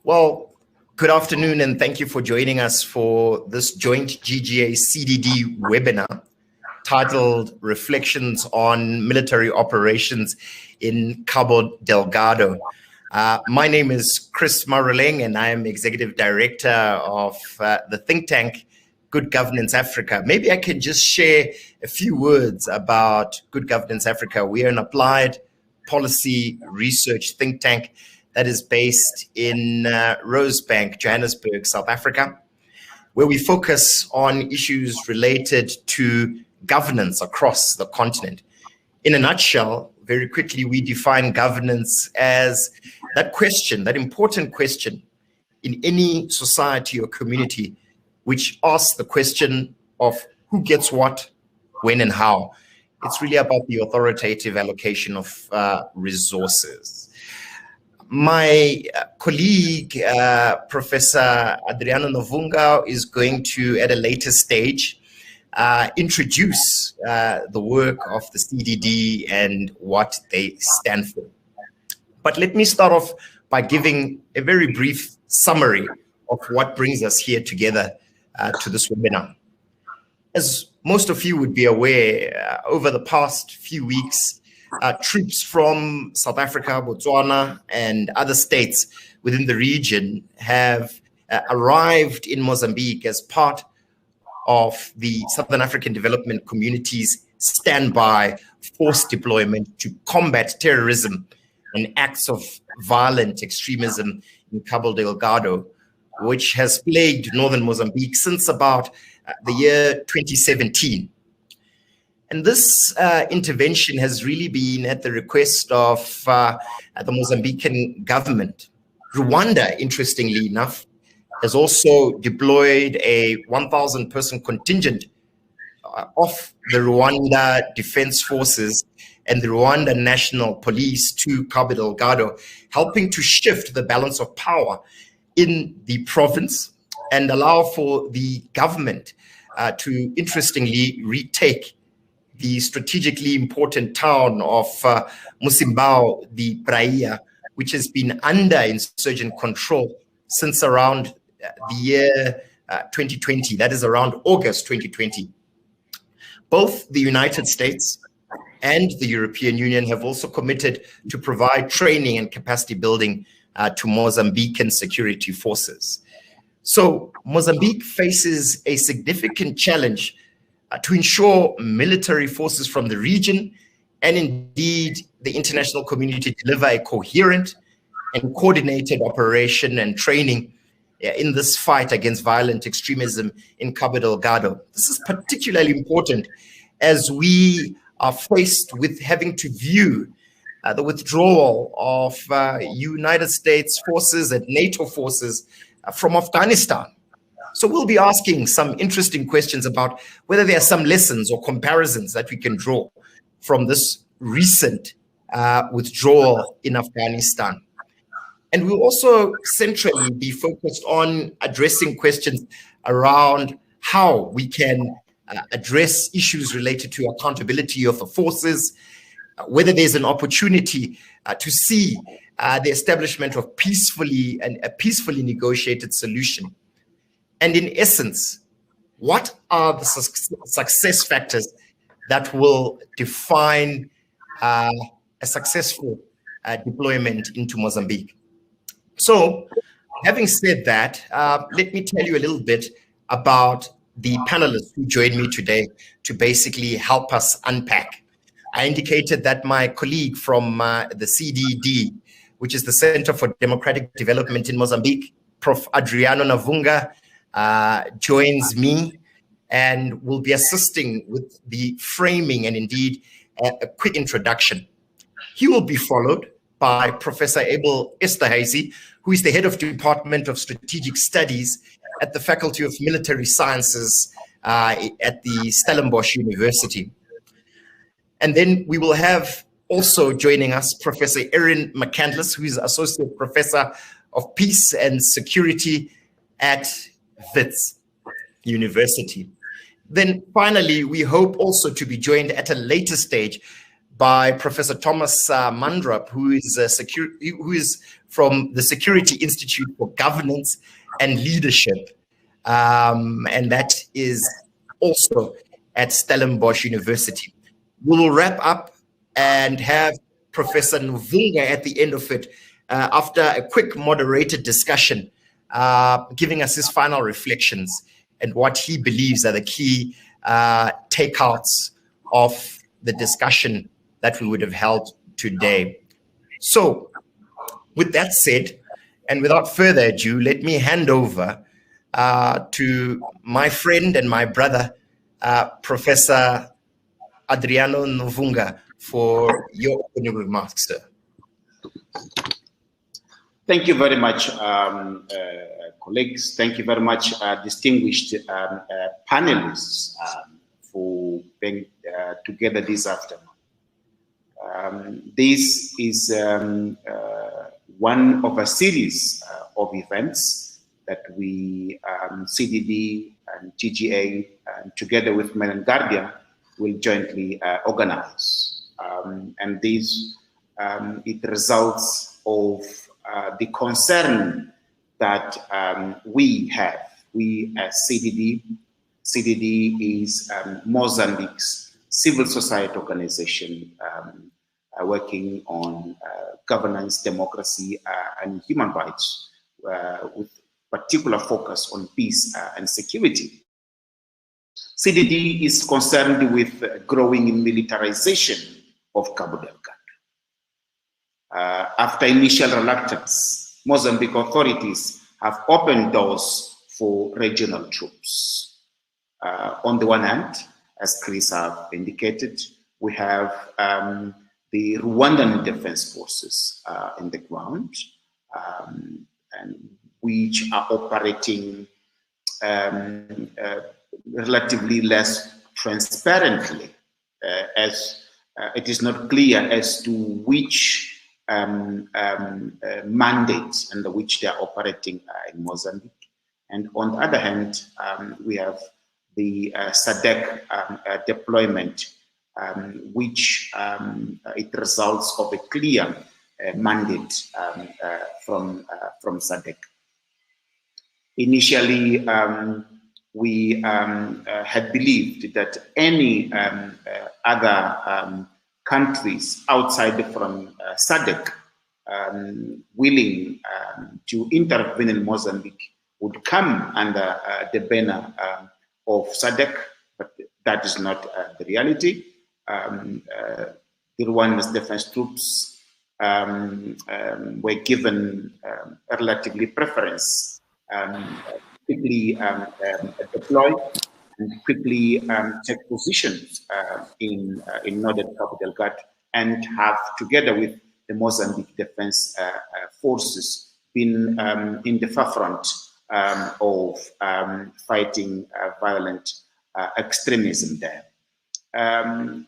Well, good afternoon, and thank you for joining us for this joint GGA-CDD webinar titled Reflections on Military Operations in Cabo Delgado. My name is Chris Maroleng, and I am Executive Director of the think tank Good Governance Africa. Maybe I can just share a few words about Good Governance Africa. We are an applied policy research think tank that is based in Rosebank, Johannesburg, South Africa, where we focus on issues related to governance across the continent. In a nutshell, very quickly, we define governance as that question, that important question in any society or community, which asks the question of who gets what, when, and how. It's really about the authoritative allocation of resources. My colleague, Professor Adriano Novunga, is going to, at a later stage, introduce the work of the CDD and what they stand for. But let me start off by giving a very brief summary of what brings us here together to this webinar. As most of you would be aware, over the past few weeks, troops from South Africa, Botswana, and other states within the region have arrived in Mozambique as part of the Southern African Development Community's standby force deployment to combat terrorism and acts of violent extremism in Cabo Delgado, which has plagued northern Mozambique since about the year 2017. And this intervention has really been at the request of the Mozambican government. Rwanda, interestingly enough, has also deployed a 1,000-person contingent of the Rwanda Defense Forces and the Rwanda National Police to Cabo Delgado, helping to shift the balance of power in the province and allow for the government to, interestingly, retake the strategically important town of Mozambique Debt, which has been under insurgent control since around the year 2020, that is around August 2020. Both the United States and the European Union have also committed to provide training and capacity building to Mozambican security forces. So Mozambique faces a significant challenge to ensure military forces from the region and indeed the international community deliver a coherent and coordinated operation and training in this fight against violent extremism in Cabo Delgado. This is particularly important as we are faced with having to view the withdrawal of United States forces and NATO forces from Afghanistan. So we'll be asking some interesting questions about whether there are some lessons or comparisons that we can draw from this recent withdrawal in Afghanistan. And we'll also centrally be focused on addressing questions around how we can address issues related to accountability of the forces, whether there's an opportunity to see the establishment of a peacefully negotiated solution. And in essence, what are the success factors that will define a successful deployment into Mozambique? So, having said that, let me tell you a little bit about the panelists who joined me today to basically help us unpack. I indicated that my colleague from the CDD, which is the Center for Democratic Development in Mozambique, Prof. Adriano Novunga, joins me and will be assisting with the framing and indeed a quick introduction. He will be followed by Professor Abel Esterhazy, who is the head of Department of Strategic Studies at the Faculty of Military Sciences at the Stellenbosch University. And then we will have also joining us Professor Erin McCandless, who is Associate Professor of Peace and Security at Wits University. Then finally, we hope also to be joined at a later stage by Professor Thomas Mandrup, who is from the Security Institute for Governance and Leadership, and that is also at Stellenbosch University. We will wrap up and have Professor Novunga at the end of it, after a quick moderated discussion, giving us his final reflections and what he believes are the key takeouts of the discussion that we would have held today. So with that said, and without further ado, let me hand over to my friend and my brother, Professor Adriano Novunga, for your opening remarks, sir. Thank you very much, colleagues. Thank you very much, distinguished panelists, for being together this afternoon. This is one of a series of events that we, CDD and GGA, together with Men and Guardian, will jointly organize. And this, it results of the concern that we have. We as CDD is Mozambique's civil society organization working on governance, democracy, and human rights, with particular focus on peace and security. CDD is concerned with growing militarization of Cabo Delgado. After initial reluctance, Mozambique authorities have opened doors for regional troops. On the one hand, as Chris have indicated, we have the Rwandan Defense Forces in the ground, and which are operating relatively less transparently, as it is not clear as to which mandates under which they are operating in Mozambique. And on the other hand, we have the SADC deployment, which it results of a clear mandate from SADC. Initially, we had believed that any other countries outside from SADC willing to intervene in Mozambique would come under the banner of SADC, but that is not the reality. The Rwanda's defense troops were given relatively preference, quickly deploy and quickly take positions in northern Cabo Delgado, and have, together with the Mozambique Defense Forces, been in the forefront of fighting violent extremism there. Our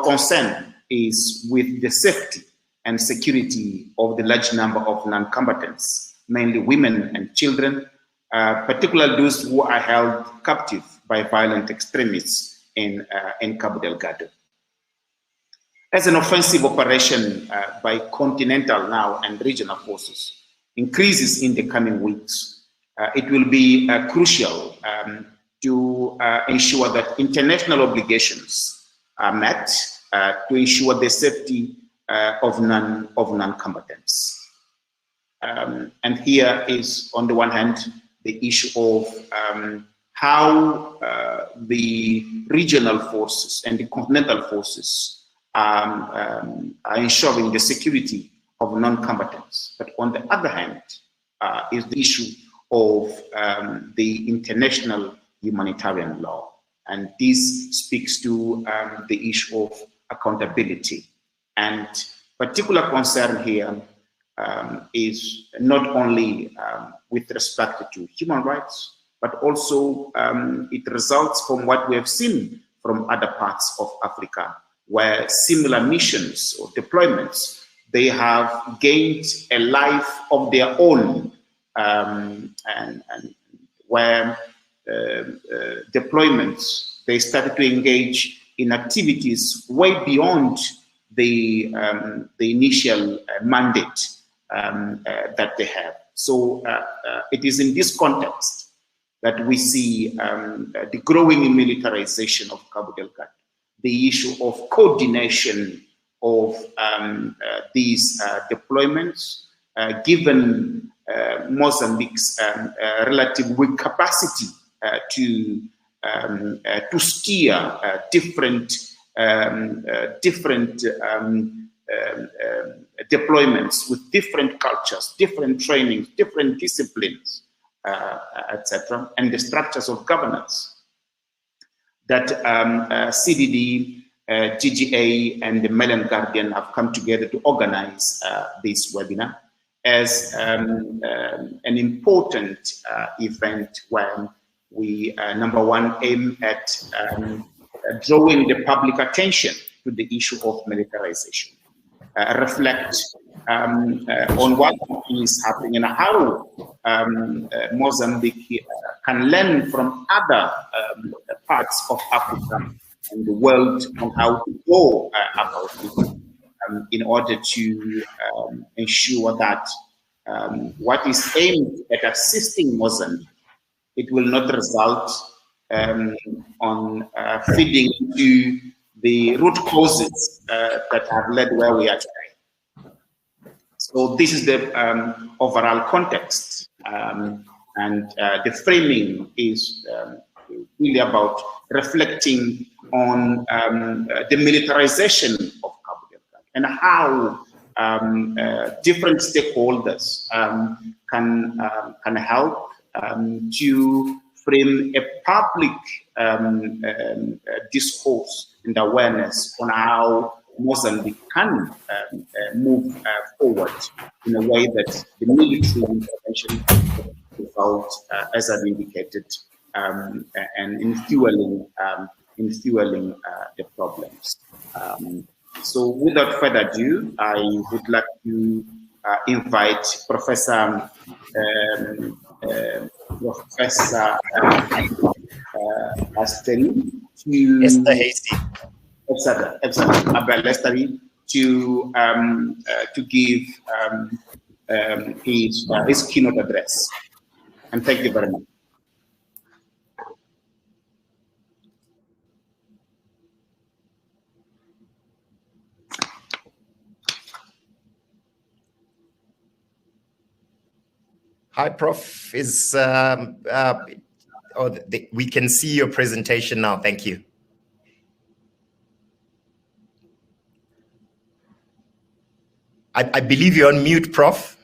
concern is with the safety and security of the large number of non-combatants, mainly women and children, particularly those who are held captive by violent extremists in Cabo Delgado. As an offensive operation by continental now and regional forces increases in the coming weeks, it will be crucial to ensure that international obligations are met to ensure the safety of non-combatants. And here is, on the one hand, the issue of how the regional forces and the continental forces are ensuring the security of non-combatants. But on the other hand, is the issue of the international humanitarian law. And this speaks to the issue of accountability. And particular concern here is not only with respect to human rights, but also it results from what we have seen from other parts of Africa, where similar missions or deployments, they have gained a life of their own, and where deployments, they started to engage in activities way beyond the initial mandate that they have. So it is in this context that we see the growing militarization of Cabo Delgado, the issue of coordination of these deployments, given Mozambique's relative weak capacity to steer different deployments with different cultures, different trainings, different disciplines, etc., and the structures of governance that CDD, GGA, and the Mail and Guardian have come together to organize this webinar as an important event when we, number one, aim at drawing the public attention to the issue of militarization, reflect on what is happening and how Mozambique can learn from other parts of Africa and the world on how to go about it in order to ensure that what is aimed at assisting Mozambique, it will not result on feeding into the root causes that have led where we are today. So this is the overall context, and the framing is really about reflecting on the militarization of Cabo Delgado and how different stakeholders can help to frame a public discourse and awareness on how Mozambique can move forward in a way that the military intervention result, as I've indicated, and in fueling the problems. So without further ado, I would like to invite Professor Asteri to Esther Hasty. Abel Esteri to give his keynote address. And thank you very much. Hi, Prof. We can see your presentation now. Thank you. I believe you're on mute, Prof.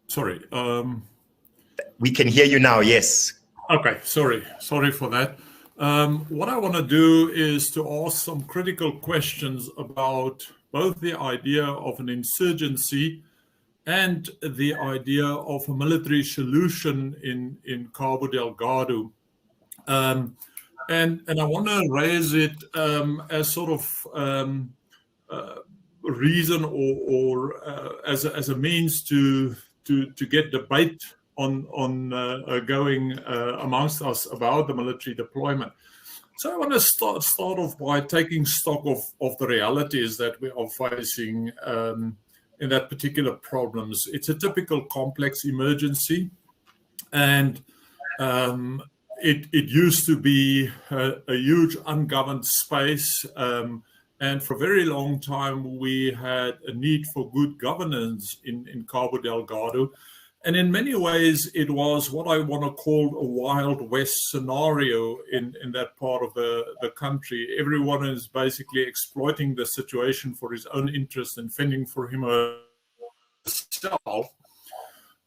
Sorry. We can hear you now, yes. Okay, sorry for that. What I want to do is to ask some critical questions about both the idea of an insurgency and the idea of a military solution in Cabo Delgado. And I want to raise it as sort of reason or as a means to get debate on going amongst us about the military deployment. So I want to start off by taking stock of the realities that we are facing in that particular problems. It's a typical complex emergency, and it used to be a huge ungoverned space, and for a very long time we had a need for good governance in Cabo Delgado. And in many ways, it was what I want to call a Wild West scenario in that part of the country. Everyone is basically exploiting the situation for his own interest and fending for himself.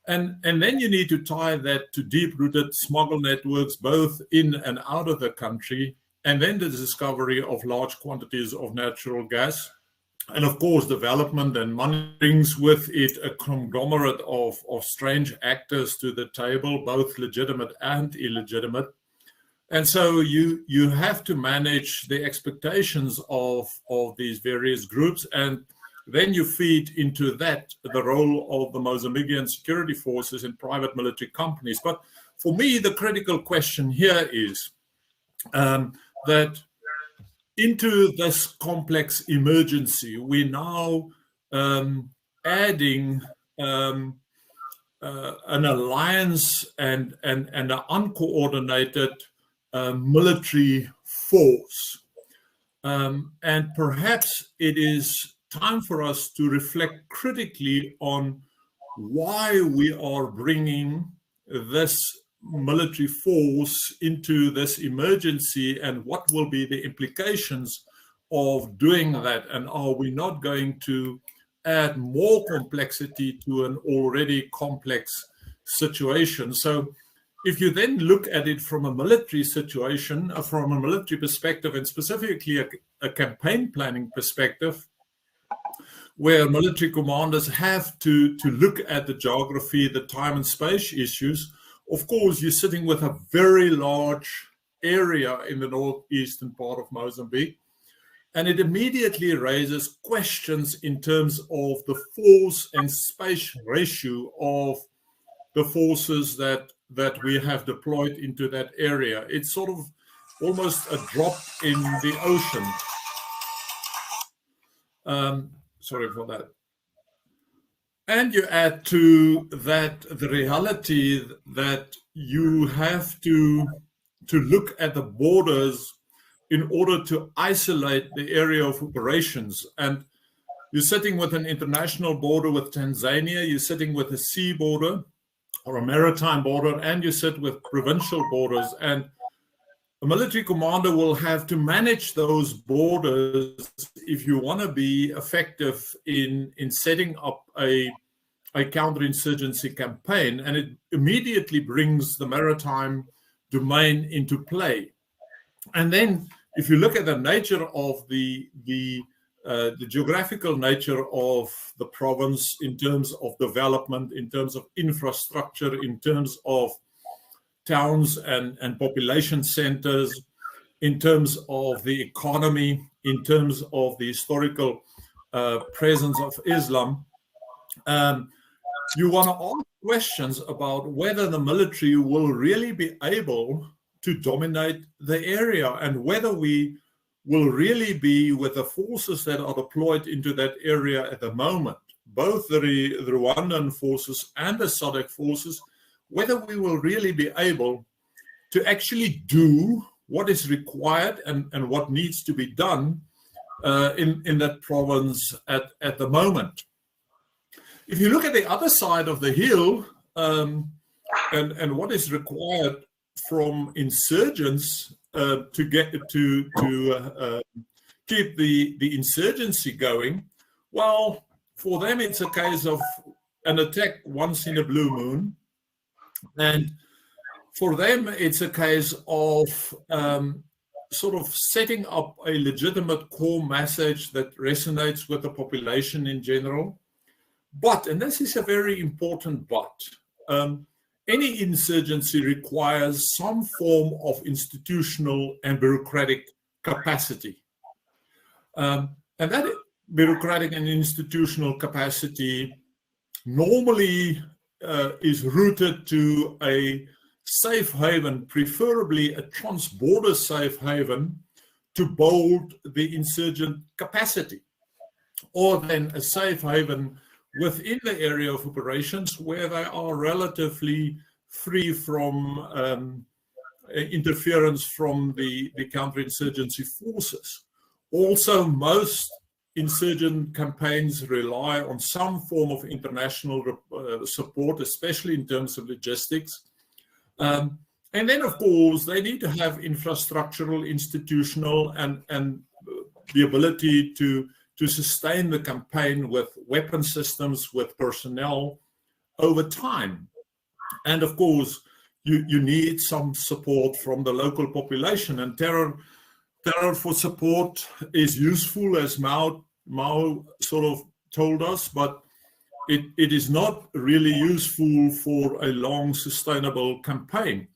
And then you need to tie that to deep-rooted smuggle networks, both in and out of the country, and then the discovery of large quantities of natural gas. And of course, development and money brings with it a conglomerate of strange actors to the table, both legitimate and illegitimate. And so you have to manage the expectations of these various groups, and then you feed into that the role of the Mozambican security forces and private military companies. But for me, the critical question here is that into this complex emergency, we're now adding an alliance and an uncoordinated military force. And perhaps it is time for us to reflect critically on why we are bringing this military force into this emergency and what will be the implications of doing that. And are we not going to add more complexity to an already complex situation? So if you then look at it from a military situation, from a military perspective, and specifically a campaign planning perspective, where military commanders have to look at the geography, the time and space issues, of course, you're sitting with a very large area in the northeastern part of Mozambique, and it immediately raises questions in terms of the force and space ratio of the forces that we have deployed into that area. It's sort of almost a drop in the ocean. Sorry for that. And you add to that the reality that you have to look at the borders in order to isolate the area of operations. And you're sitting with an international border with Tanzania, you're sitting with a sea border or a maritime border, and you sit with provincial borders. And a military commander will have to manage those borders if you want to be effective in setting up a counterinsurgency campaign. And it immediately brings the maritime domain into play. And then if you look at the nature of the geographical nature of the province in terms of development, in terms of infrastructure, in terms of towns and population centers, in terms of the economy, in terms of the historical presence of Islam, you want to ask questions about whether the military will really be able to dominate the area and whether we will really be with the forces that are deployed into that area at the moment, both the Rwandan forces and the SADC forces, whether we will really be able to actually do what is required and what needs to be done in that province at the moment. If you look at the other side of the hill and what is required from insurgents to get to keep the insurgency going, well, for them it's a case of an attack once in a blue moon. And for them, it's a case of sort of setting up a legitimate core message that resonates with the population in general. But, and this is a very important but, any insurgency requires some form of institutional and bureaucratic capacity. And that bureaucratic and institutional capacity normally is rooted to a safe haven, preferably a trans-border safe haven, to build the insurgent capacity, or then a safe haven within the area of operations where they are relatively free from interference from the counterinsurgency forces. Also, most insurgent campaigns rely on some form of international support, especially in terms of logistics. And then, of course, they need to have infrastructural, institutional, and the ability to sustain the campaign with weapon systems, with personnel over time. And of course, you need some support from the local population. And terror for support is useful, as Mao sort of told us, but it is not really useful for a long, sustainable campaign.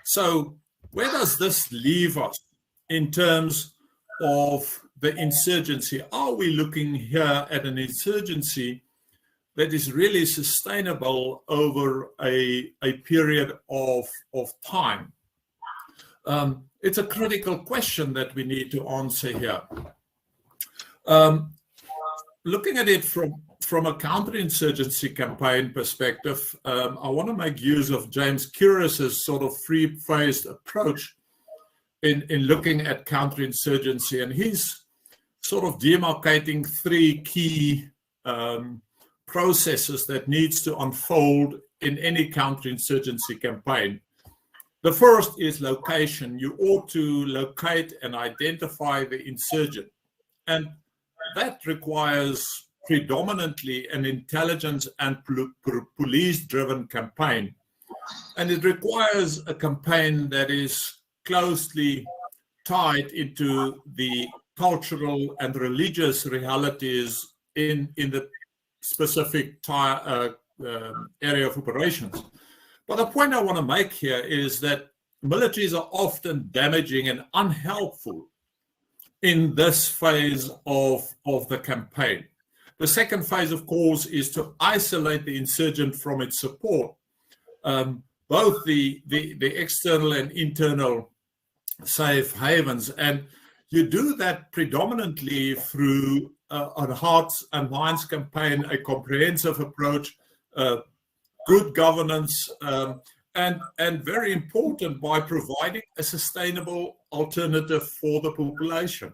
So Where does this leave us in terms of the insurgency? Are we looking here at an insurgency that is really sustainable over a period of time? It's a critical question that we need to answer here. Looking at it from a counterinsurgency campaign perspective, I want to make use of James Curris's sort of three-phased approach in looking at counterinsurgency, and he's sort of demarcating three key processes that needs to unfold in any counterinsurgency campaign. The first is location. You ought to locate and identify the insurgent, and that requires predominantly an intelligence and police-driven campaign. And it requires a campaign that is closely tied into the cultural and religious realities in the specific area of operations. But the point I want to make here is that militaries are often damaging and unhelpful in this phase of the campaign. The second phase, of course, is to isolate the insurgent from its support, both the external and internal safe havens. And you do that predominantly through a hearts and minds campaign, a comprehensive approach, good governance, and very important, by providing a sustainable alternative for the population.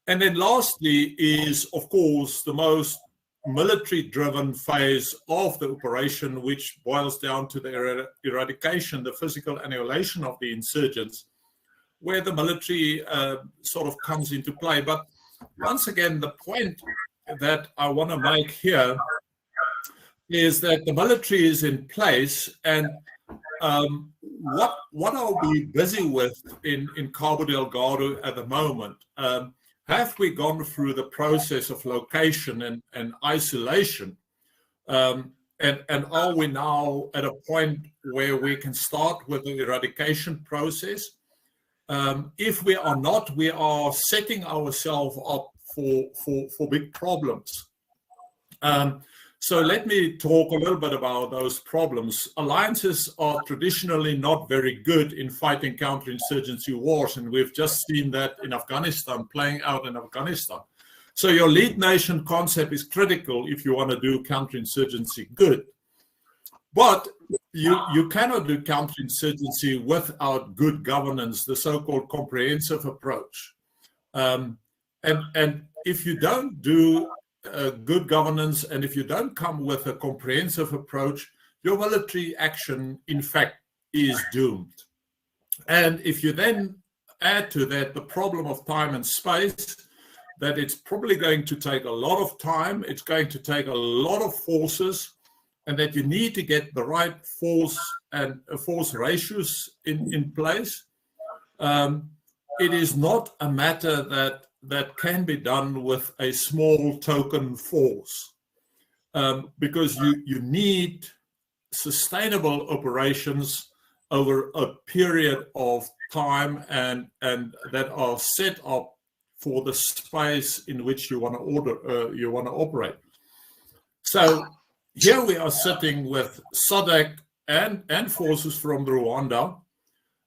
And then lastly is, of course, the most military-driven phase of the operation, which boils down to the eradication, the physical annihilation of the insurgents, where the military sort of comes into play. But once again, the point that I want to make here is that the military is in place, and what are we busy with in Cabo Delgado at the moment? Have we gone through the process of location and isolation? And are we now at a point where we can start with the eradication process? If we are not, we are setting ourselves up for big problems. So let me talk a little bit about those problems. Alliances are traditionally not very good in fighting counterinsurgency wars, and we've just seen that in Afghanistan, playing out in Afghanistan. So your lead nation concept is critical if you want to do counterinsurgency good. But you cannot do counterinsurgency without good governance, the so-called comprehensive approach. And if you don't do good governance, and if you don't come with a comprehensive approach, your military action, in fact, is doomed. And if you then add to that the problem of time and space, that it's probably going to take a lot of time, it's going to take a lot of forces, and that you need to get the right force and force ratios in place. It is not a matter that can be done with a small token force, because you need sustainable operations over a period of time and that are set up for the space in which you want to operate. So here we are sitting with SADC and forces from Rwanda.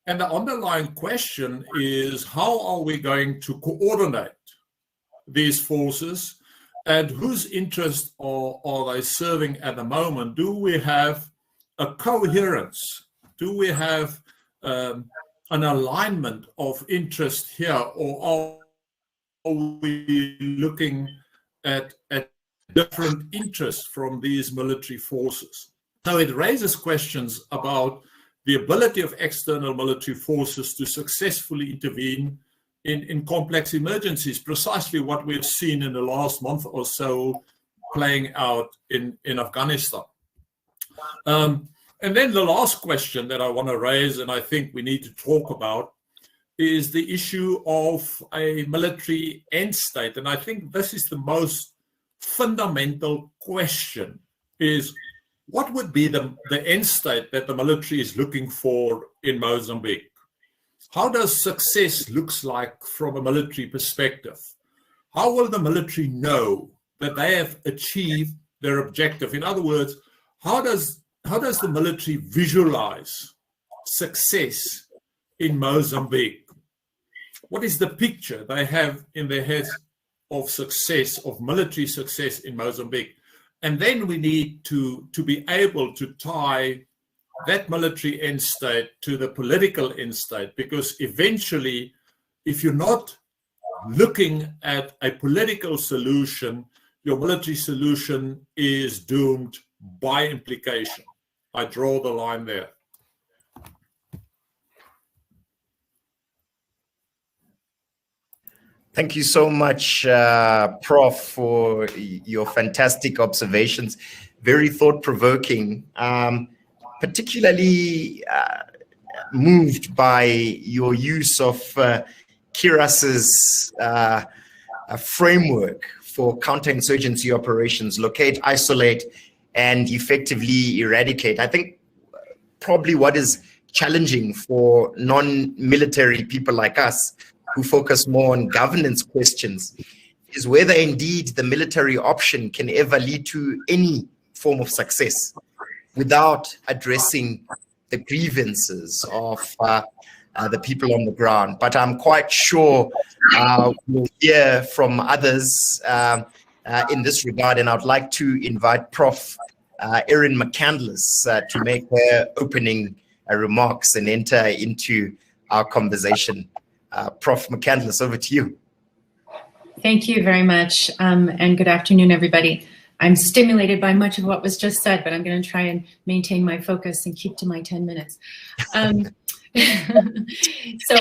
And the underlying question is, how are we going to coordinate these forces, and whose interests are they serving at the moment? Do we have a coherence? Do we have an alignment of interest here, or are we looking at different interests from these military forces? So it raises questions about the ability of external military forces to successfully intervene in complex emergencies, precisely what we've seen in the last month or so playing out in Afghanistan. And then the last question that I want to raise, and I think we need to talk about, is the issue of a military end state. And I think this is the most fundamental question, is what would be the end state that the military is looking for in Mozambique? how does success looks like from a military perspective? How will the military know that they have achieved their objective? In other words, how does the military visualize success in Mozambique? What is the picture they have in their heads of success, of military success in Mozambique? And then we need to be able to tie that military end state to the political end state, because eventually, if you're not looking at a political solution, your military solution is doomed by implication. I draw the line there. Thank you so much, Prof, for your fantastic observations. Very thought-provoking, particularly moved by your use of Kiras's framework for counterinsurgency operations: locate, isolate, and effectively eradicate. I think probably what is challenging for non-military people like us, who focus more on governance questions, is whether indeed the military option can ever lead to any form of success without addressing the grievances of the people on the ground. But I'm quite sure we'll hear from others in this regard, and I'd like to invite Prof. Erin McCandless to make her opening remarks and enter into our conversation. Prof. McCandless, over to you. Thank you very much, and good afternoon, everybody. I'm stimulated by much of what was just said, but I'm going to try and maintain my focus and keep to my 10 minutes. So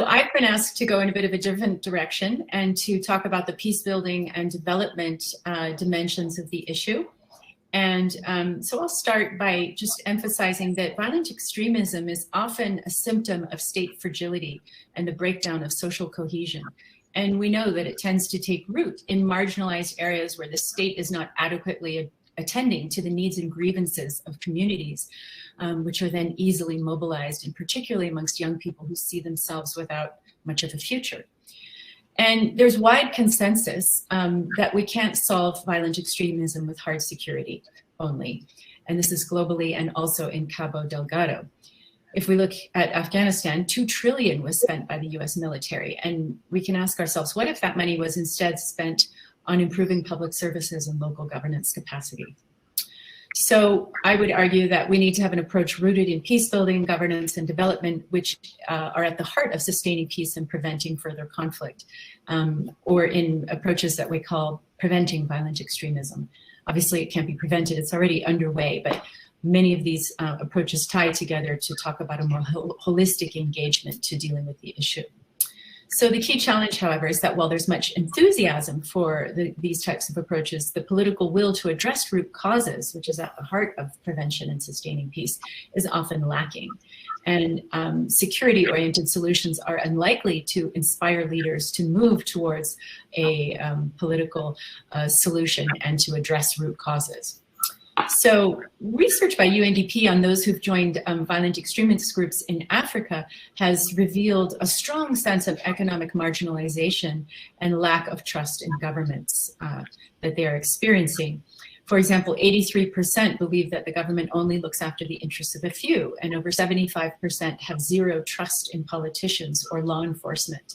I've been asked to go in a bit of a different direction and to talk about the peace building and development dimensions of the issue. And so I'll start by just emphasizing that violent extremism is often a symptom of state fragility and the breakdown of social cohesion. And we know that it tends to take root in marginalized areas where the state is not adequately attending to the needs and grievances of communities, which are then easily mobilized, and particularly amongst young people who see themselves without much of a future. And there's wide consensus that we can't solve violent extremism with hard security only. And this is globally and also in Cabo Delgado. If we look at Afghanistan, $2 trillion was spent by the US military. And we can ask ourselves, what if that money was instead spent on improving public services and local governance capacity? So I would argue that we need to have an approach rooted in peace building, governance, and development, which are at the heart of sustaining peace and preventing further conflict, or in approaches that we call preventing violent extremism. Obviously, it can't be prevented, it's already underway, but many of these approaches tie together to talk about a more holistic engagement to dealing with the issue. So the key challenge, however, is that while there's much enthusiasm for these types of approaches, the political will to address root causes, which is at the heart of prevention and sustaining peace, is often lacking. And security-oriented solutions are unlikely to inspire leaders to move towards a political solution and to address root causes. So research by UNDP on those who've joined violent extremist groups in Africa has revealed a strong sense of economic marginalization and lack of trust in governments that they are experiencing. For example, 83% believe that the government only looks after the interests of a few, and over 75% have zero trust in politicians or law enforcement.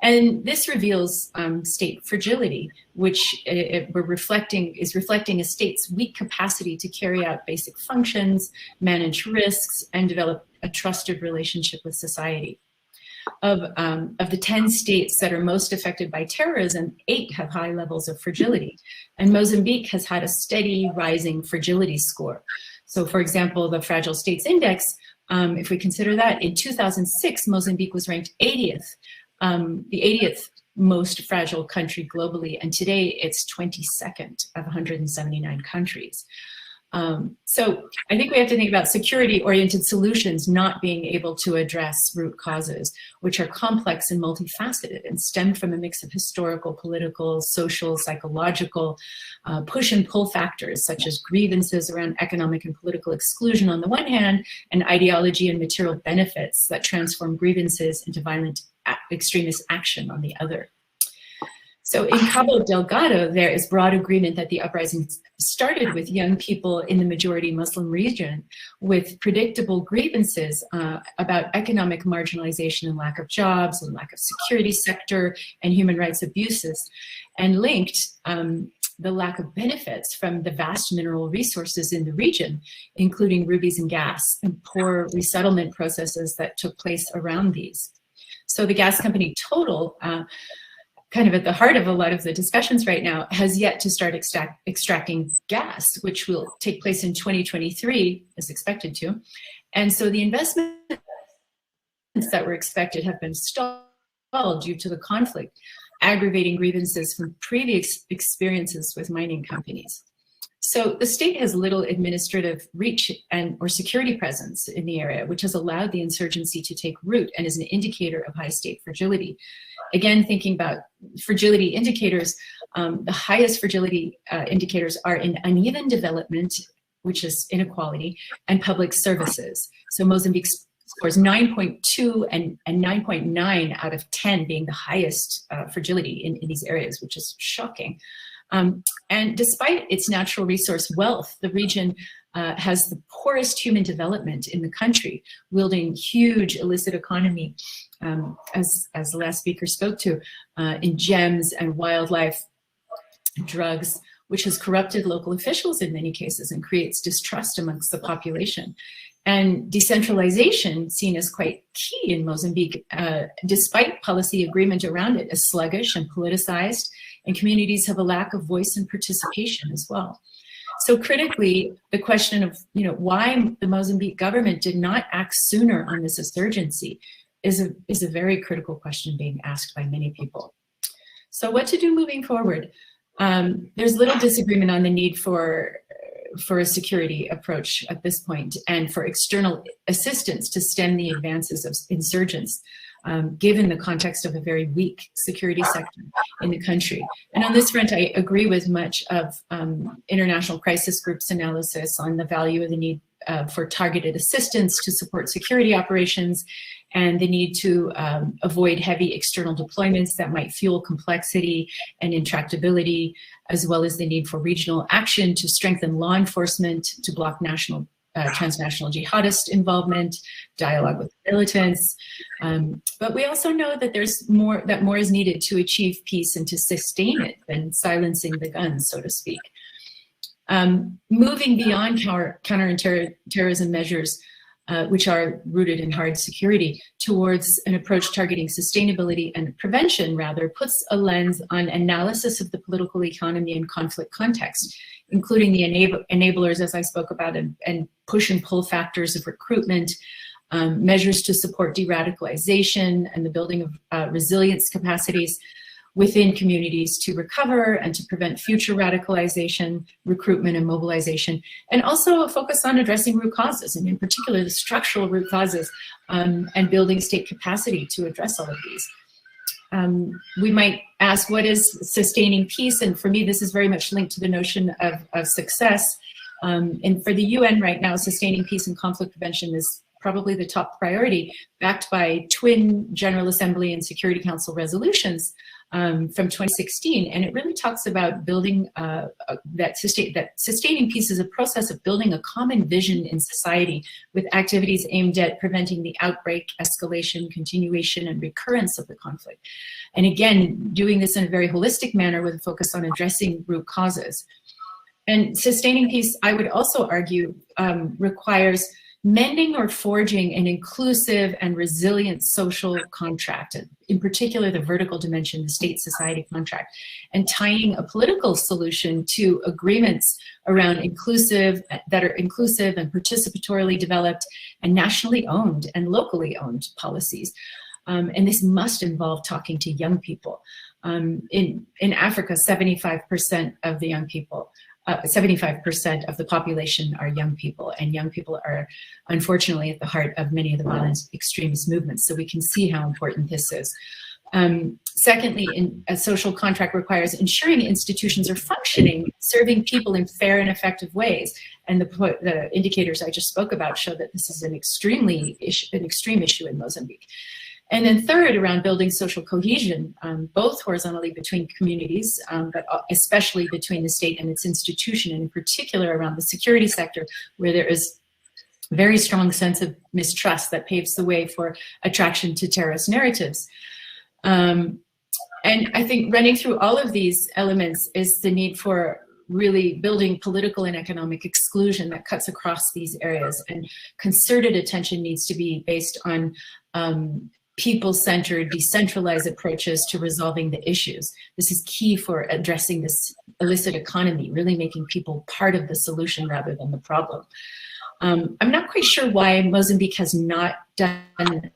And this reveals state fragility, which is reflecting a state's weak capacity to carry out basic functions, manage risks, and develop a trusted relationship with society. Of the 10 states that are most affected by terrorism, 8 have high levels of fragility. And Mozambique has had a steady rising fragility score. So for example, the Fragile States Index, if we consider that, in 2006, Mozambique was ranked 80th. The 80th most fragile country globally, and today it's 22nd of 179 countries. So I think we have to think about security-oriented solutions not being able to address root causes, which are complex and multifaceted and stem from a mix of historical, political, social, psychological, push and pull factors, such as grievances around economic and political exclusion on the one hand, and ideology and material benefits that transform grievances into violent extremist action on the other. So in Cabo Delgado, there is broad agreement that the uprising started with young people in the majority Muslim region with predictable grievances about economic marginalization and lack of jobs and lack of security sector and human rights abuses, and linked the lack of benefits from the vast mineral resources in the region, including rubies and gas, and poor resettlement processes that took place around these. So the gas company Total, kind of at the heart of a lot of the discussions right now, has yet to start extracting gas, which will take place in 2023, as expected to. And so the investments that were expected have been stalled due to the conflict, aggravating grievances from previous experiences with mining companies. So the state has little administrative reach or security presence in the area, which has allowed the insurgency to take root and is an indicator of high state fragility. Again, thinking about fragility indicators, the highest fragility indicators are in uneven development, which is inequality, and public services. So Mozambique scores 9.2 and 9.9 out of 10 being the highest fragility in these areas, which is shocking. And despite its natural resource wealth, the region has the poorest human development in the country, wielding huge illicit economy, as the last speaker spoke to, in gems and wildlife, drugs, which has corrupted local officials in many cases and creates distrust amongst the population. And decentralization, seen as quite key in Mozambique, despite policy agreement around it, is sluggish and politicized, and communities have a lack of voice and participation as well. So critically, the question of why the Mozambique government did not act sooner on this insurgency is a very critical question being asked by many people. So what to do moving forward? There's little disagreement on the need for a security approach at this point and for external assistance to stem the advances of insurgents, given the context of a very weak security sector in the country. And on this front, I agree with much of international crisis groups' analysis on the value of the need for targeted assistance to support security operations and the need to avoid heavy external deployments that might fuel complexity and intractability, as well as the need for regional action to strengthen law enforcement, to block transnational jihadist involvement, dialogue with militants. But we also know that more is needed to achieve peace and to sustain it than silencing the guns, so to speak. Moving beyond counterterrorism measures, which are rooted in hard security, towards an approach targeting sustainability and prevention, rather, puts a lens on analysis of the political economy and conflict context, including the enablers, as I spoke about, and push and pull factors of recruitment, measures to support de-radicalization and the building of resilience capacities within communities to recover and to prevent future radicalization, recruitment, and mobilization, and also a focus on addressing root causes, and in particular the structural root causes, and building state capacity to address all of these. We might ask, what is sustaining peace? And for me, this is very much linked to the notion of success. And for the UN right now, sustaining peace and conflict prevention is probably the top priority, backed by twin General Assembly and Security Council resolutions from 2016, and it really talks about building that sustaining peace is a process of building a common vision in society with activities aimed at preventing the outbreak, escalation, continuation, and recurrence of the conflict. And again, doing this in a very holistic manner with a focus on addressing root causes. And sustaining peace, I would also argue, requires mending or forging an inclusive and resilient social contract, in particular the vertical dimension, the state-society contract, and tying a political solution to agreements around that are inclusive and participatorily developed and nationally owned and locally owned policies. And this must involve talking to young people. In Africa, 75% of the young people 75% of the population are young people, and young people are unfortunately at the heart of many of the violent extremist movements. So we can see how important this is. Secondly, a social contract requires ensuring institutions are functioning, serving people in fair and effective ways. And the indicators I just spoke about show that this is an extreme issue in Mozambique. And then third, around building social cohesion, both horizontally between communities, but especially between the state and its institution, and in particular around the security sector, where there is a very strong sense of mistrust that paves the way for attraction to terrorist narratives. And I think running through all of these elements is the need for really building political and economic exclusion that cuts across these areas. And concerted attention needs to be based on people-centered, decentralized approaches to resolving the issues. This is key for addressing this illicit economy, really making people part of the solution rather than the problem. I'm not quite sure why Mozambique has not done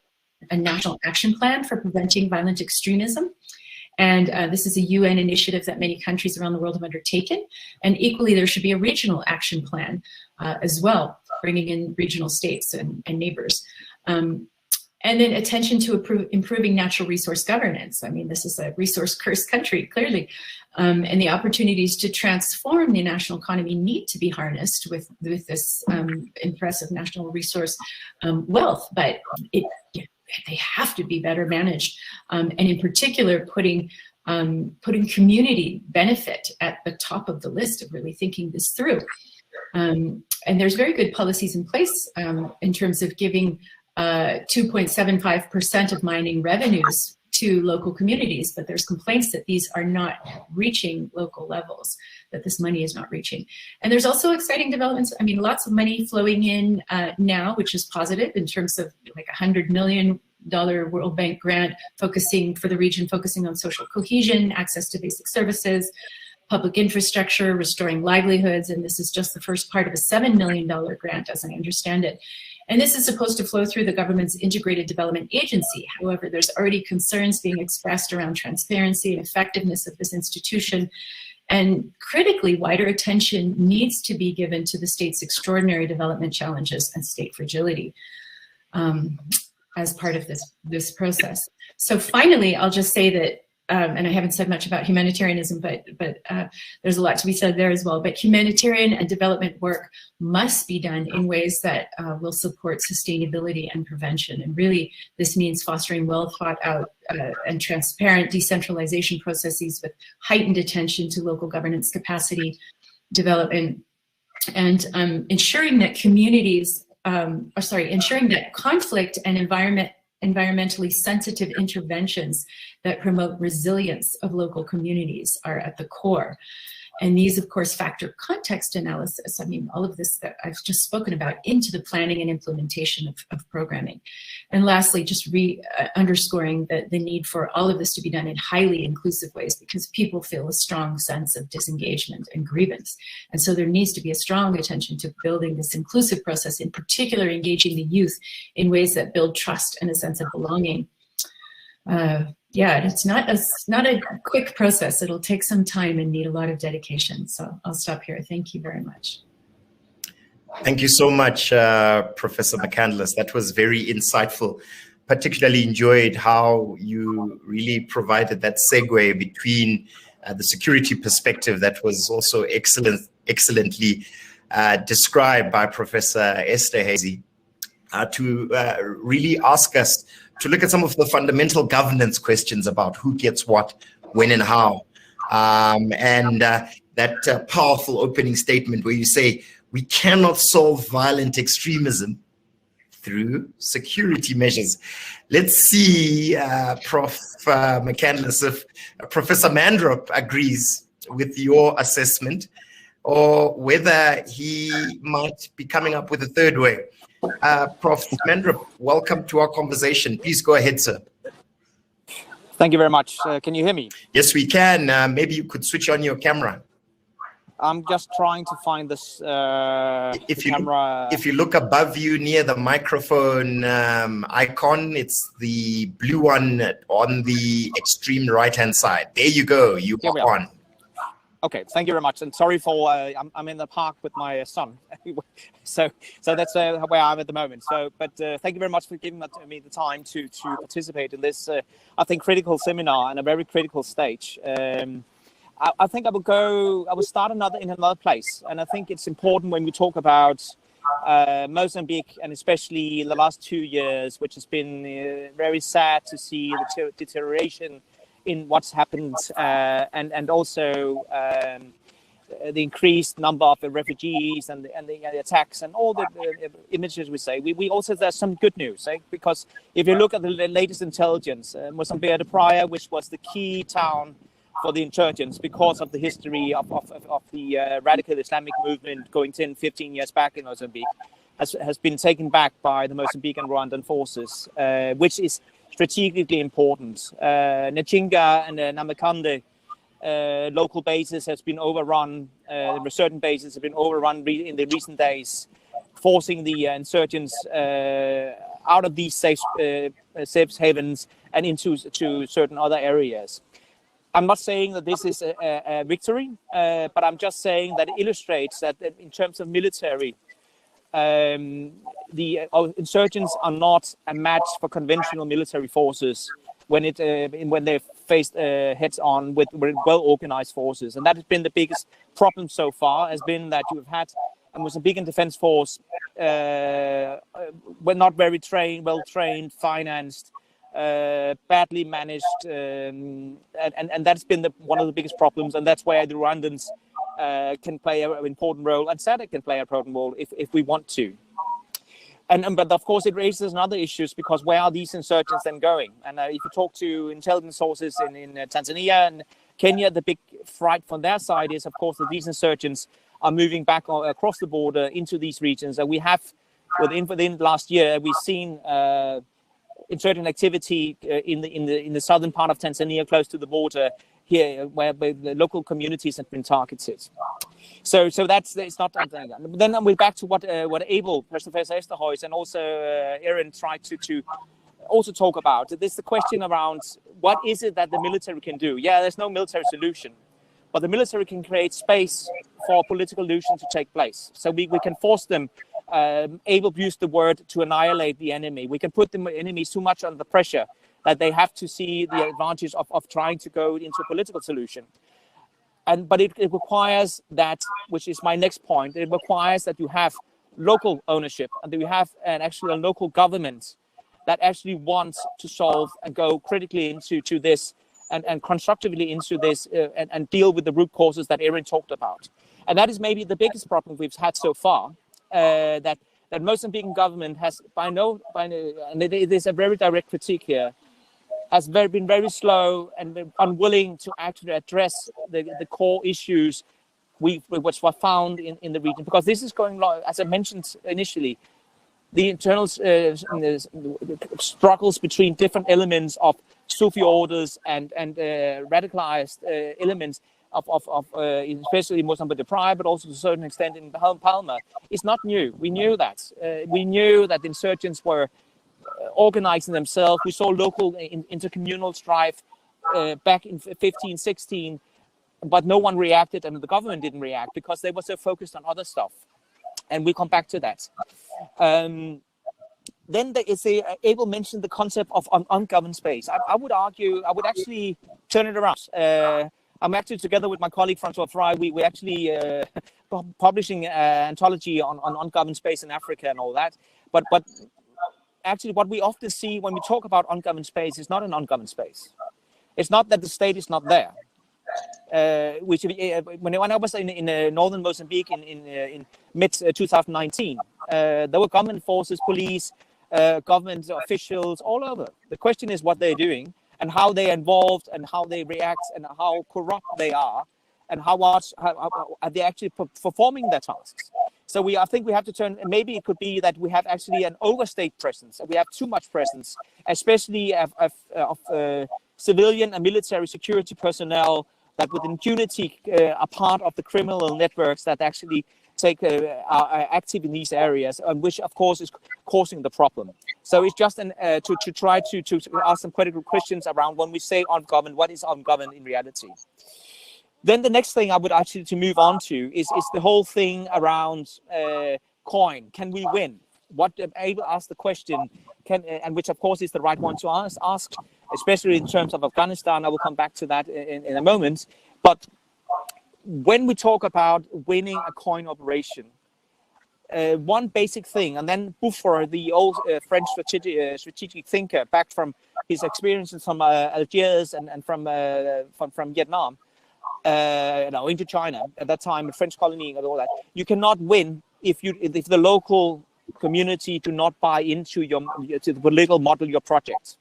a national action plan for preventing violent extremism. And this is a UN initiative that many countries around the world have undertaken. And equally, there should be a regional action plan as well, bringing in regional states and neighbors. And then attention to improving natural resource governance. I mean, this is a resource-cursed country, clearly. And the opportunities to transform the national economy need to be harnessed with this impressive national resource wealth, but they have to be better managed. And in particular, putting community benefit at the top of the list of really thinking this through. And there's very good policies in place in terms of giving 2.75% of mining revenues to local communities, but there's complaints that these are not reaching local levels, that this money is not reaching. And there's also exciting developments. I mean, lots of money flowing in now, which is positive in terms of like $100 million World Bank grant focusing for the region, focusing on social cohesion, access to basic services, public infrastructure, restoring livelihoods. And this is just the first part of a $7 million grant, as I understand it. And this is supposed to flow through the government's integrated development agency. However, there's already concerns being expressed around transparency and effectiveness of this institution. And critically, wider attention needs to be given to the state's extraordinary development challenges and state fragility as part of this process. So finally, I'll just say that, and I haven't said much about humanitarianism, but there's a lot to be said there as well. But humanitarian and development work must be done in ways that will support sustainability and prevention. And really, this means fostering well thought out and transparent decentralization processes with heightened attention to local governance capacity development, and ensuring that ensuring that conflict and environmentally sensitive interventions that promote resilience of local communities are at the core. And these, of course, factor context analysis. I mean, all of this that I've just spoken about into the planning and implementation of programming. And lastly, just underscoring the need for all of this to be done in highly inclusive ways, because people feel a strong sense of disengagement and grievance. And so there needs to be a strong attention to building this inclusive process, in particular engaging the youth in ways that build trust and a sense of belonging. Yeah, it's not a quick process. It'll take some time and need a lot of dedication. So I'll stop here. Thank you very much. Thank you so much, Professor McCandless. That was very insightful. Particularly enjoyed how you really provided that segue between the security perspective that was also excellently described by Professor Esterhazy, to really ask us to look at some of the fundamental governance questions about who gets what, when, and how. And that powerful opening statement where you say, we cannot solve violent extremism through security measures. Let's see, Prof. McCandless, if Professor Mandrup agrees with your assessment, or whether he might be coming up with a third way. Prof. Mandrup, welcome to our conversation. Please go ahead, sir. Thank you very much. Can you hear me? Yes, we can. Maybe you could switch on your camera. I'm just trying to find this camera. If you look above you near the microphone icon, it's the blue one on the extreme right-hand side. There you go. You are on. Okay, thank you very much, and sorry for I'm in the park with my son, so that's where I'm at the moment. So, but thank you very much for giving me the time to participate in this I think critical seminar and a very critical stage. I think I will start in another place, and I think it's important when we talk about Mozambique, and especially the last 2 years, which has been very sad to see the deterioration in what's happened, and also the increased number of the refugees and the attacks and all the images we say. We also, there's some good news, because if you look at the latest intelligence, Mozambique Debt, which was the key town for the insurgents because of the history of the radical Islamic movement going 10, 15 years back in Mozambique, has been taken back by the Mozambican Rwandan forces, which is strategically important. Nechinga and Namakande local bases has been overrun. Certain bases have been overrun in the recent days, forcing the insurgents out of these safe havens and into certain other areas. I'm not saying that this is a victory, but I'm just saying that it illustrates that in terms of military, the insurgents are not a match for conventional military forces when they're faced heads on with well-organized forces. And that has been the biggest problem so far, has been that you have had a Mozambican defense force were not very well-trained, financed, badly managed, and that's been one of the biggest problems, and that's where the Rwandans can play an important role, and SADC can play an important role if we want to. But of course it raises other issues, because where are these insurgents then going? And if you talk to intelligence sources in Tanzania and Kenya, the big fright from their side is, of course, that these insurgents are moving back across the border into these regions. And we have, within last year, we've seen insurgent activity in the southern part of Tanzania, close to the border here, where the local communities have been targeted. So it's not. Then we're back to what Abel, Professor Esterhuis, and also Erin tried to also talk about. This is the question around what is it that the military can do. Yeah, there's no military solution, but the military can create space for political solution to take place. So we can force them. Abel used the word to annihilate the enemy. We can put the enemies too much under pressure that they have to see the advantage of trying to go into a political solution. But it requires that, which is my next point, it requires that you have local ownership and that you have actually a local government that actually wants to solve and go critically into this and constructively into this and deal with the root causes that Erin talked about. And that is maybe the biggest problem we've had so far, that Mozambican government has, and it is a very direct critique here, has been very slow and been unwilling to actually address the core issues which were found in the region. Because this is going, as I mentioned initially, the internal struggles between different elements of Sufi orders and radicalized elements of especially Mozambique Debt, but also to a certain extent in Palma, is not new. We knew that. We knew that the insurgents were organizing themselves. We saw local intercommunal strife back in 15, 16, but no one reacted, and the government didn't react because they were so focused on other stuff. And we come back to that. Then Abel mentioned the concept of ungoverned space. I would argue, I would actually turn it around. I'm actually, together with my colleague Francois Frey, we're actually publishing an anthology on ungoverned space in Africa and all that. But actually, what we often see when we talk about ungoverned space is not an ungoverned space. It's not that the state is not there. When I was in northern Mozambique in mid-2019, there were government forces, police, government officials all over. The question is what they're doing and how they're involved and how they react and how corrupt they are and how are they actually performing their tasks. So I think we have to turn, maybe it could be that we have actually an overstate presence. We have too much presence, especially of civilian and military security personnel that with impunity are part of the criminal networks that actually are active in these areas, which of course is causing the problem. So it's just to try to ask some critical questions around when we say ungoverned, what is ungoverned in reality? Then the next thing I would actually to move on to is the whole thing around coin. Can we win? What Abel asked the question, and which of course is the right one to ask, especially in terms of Afghanistan. I will come back to that in a moment. But when we talk about winning a coin operation, one basic thing, and then Buffer, the old French strategic thinker, back from his experiences from Algiers and from Vietnam, into China at that time, a French colony and all that. You cannot win if the local community do not buy into to the political model your project.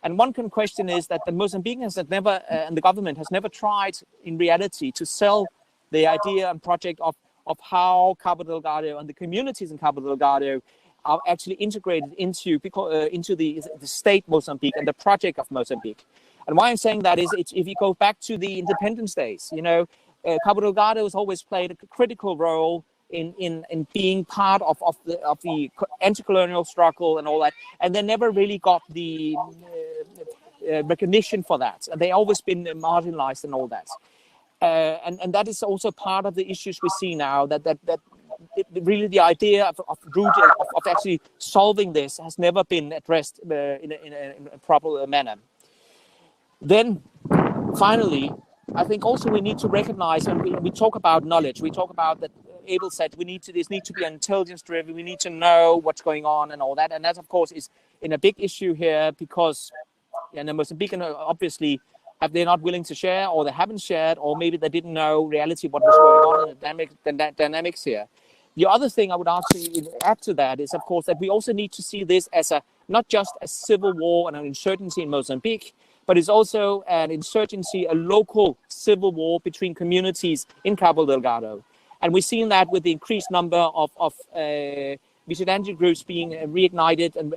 And one can question is that the Mozambicans have never, and the government has never tried in reality to sell the idea and project of how Cabo Delgado and the communities in Cabo Delgado are actually integrated into the state Mozambique and the project of Mozambique. And why I'm saying that is, if you go back to the independence days, Cabo Delgado has always played a critical role in being part of the anti-colonial struggle and all that, and they never really got the recognition for that. And they always been marginalized and all that. And that is also part of the issues we see now. That really the idea of actually solving this has never been addressed in a proper manner. Then, finally, I think also we need to recognize when we talk about knowledge, we talk about that. Abel said this needs to be intelligence driven. We need to know what's going on and all that. And that, of course, is in a big issue here because the Mozambican obviously they're not willing to share, or they haven't shared, or maybe they didn't know reality what was going on in the dynamics here. The other thing I would add to that is, of course, that we also need to see this as not just a civil war and an insurgency in Mozambique, but it's also an insurgency, a local civil war between communities in Cabo Delgado. And we've seen that with the increased number of vigilante groups being reignited and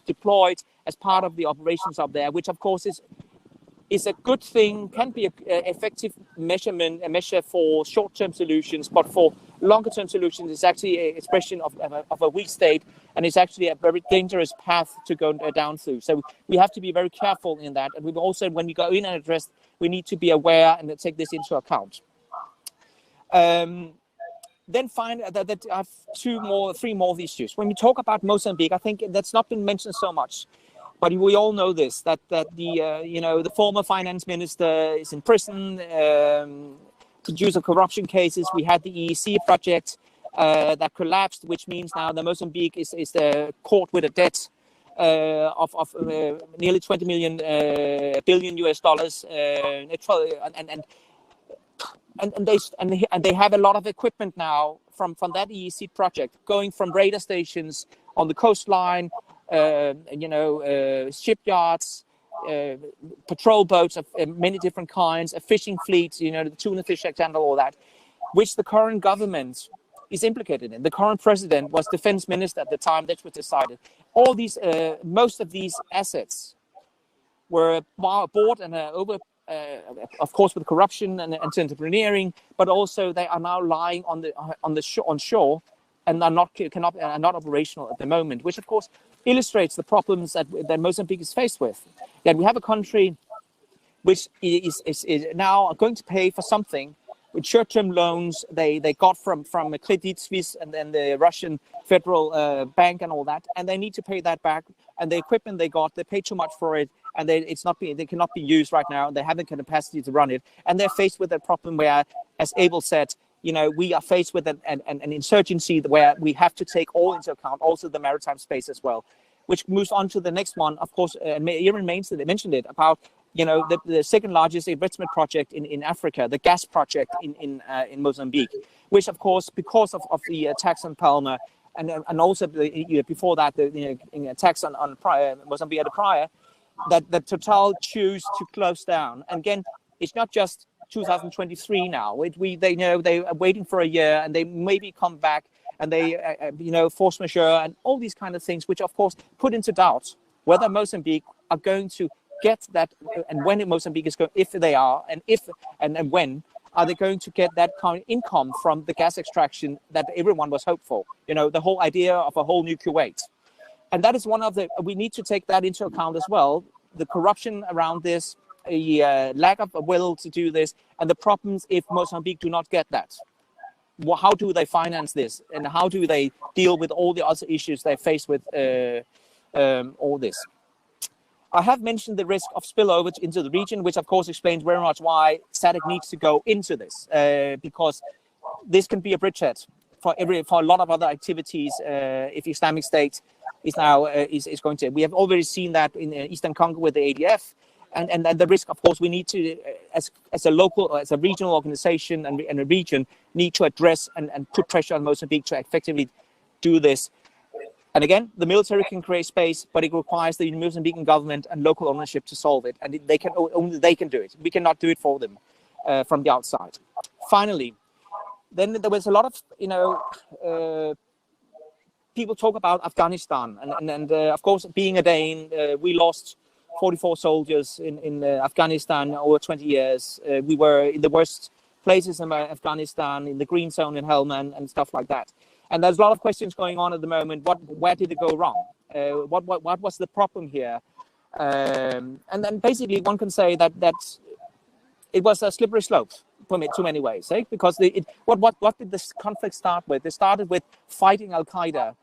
deployed as part of the operations up there, which of course is a good thing, can be an effective measure for short-term solutions, but for longer-term solutions, it's actually an expression of a weak state, and it's actually a very dangerous path to go down through. So we have to be very careful in that, and we also, when we go in and address, we need to be aware and take this into account. Then find that I have three more issues. When we talk about Mozambique, I think that's not been mentioned so much, but we all know this, that the former finance minister is in prison, accused of corruption cases. We had the EEC project that collapsed, which means now the Mozambique is caught with a debt of nearly 20 billion US dollars, and they have a lot of equipment now from that EEC project, going from radar stations on the coastline, shipyards, patrol boats of many different kinds, a fishing fleet, the tuna fish example, all that, which the current government is implicated in. The current president was defense minister at the time that was decided. All these, most of these assets were bought and of course, with corruption and entrepreneuring, but also they are now lying on shore and are not operational at the moment, which of course illustrates the problems that Mozambique is faced with. That we have a country which is now going to pay for something with short-term loans they got from Credit Suisse and then the Russian Federal Bank and all that, and they need to pay that back. And the equipment they got, they paid too much for it, and they cannot be used right now. They haven't the capacity to run it, and they're faced with a problem where, as Abel said, we are faced with an insurgency where we have to take all into account, also the maritime space as well, which moves on to the next one. Of course, Aaron Mainsted, they mentioned it about the second largest investment project in Africa, the gas project in Mozambique, which of course, because of the attacks on Palma. And also before that, the attacks on Mozambique prior, that Total choose to close down. And again, it's not just 2023 now. They know they are waiting for a year, and they maybe come back, and they force majeure and all these kind of things, which of course put into doubt whether Mozambique are going to get that, and when Mozambique is going, if they are, and when. Are they going to get that kind of income from the gas extraction that everyone was hopeful? The whole idea of a whole new Kuwait. And that is one of we need to take that into account as well. The corruption around this, a lack of a will to do this, and the problems if Mozambique do not get that. How do they finance this, and how do they deal with all the other issues they face with all this? I have mentioned the risk of spillover into the region, which of course explains very much why SADC needs to go into this, because this can be a bridgehead for a lot of other activities. If Islamic State is now is going to, we have already seen that in Eastern Congo with the ADF, and the risk, of course, we need to, as a local, as a regional organization and a region, need to address and put pressure on Mozambique to effectively do this. And again, the military can create space, but it requires the Mozambican government and local ownership to solve it, and only they can do it. We cannot do it for them from the outside. Finally, then there was a lot of people talk about Afghanistan, and of course, being a Dane, we lost 44 soldiers in Afghanistan over 20 years. We were in the worst places in Afghanistan, in the green zone in Helmand and stuff like that. And there's a lot of questions going on at the moment. Where did it go wrong? What was the problem here? And then basically one can say that it was a slippery slope too many ways, eh? Because what did this conflict start with? It started with fighting Al-Qaeda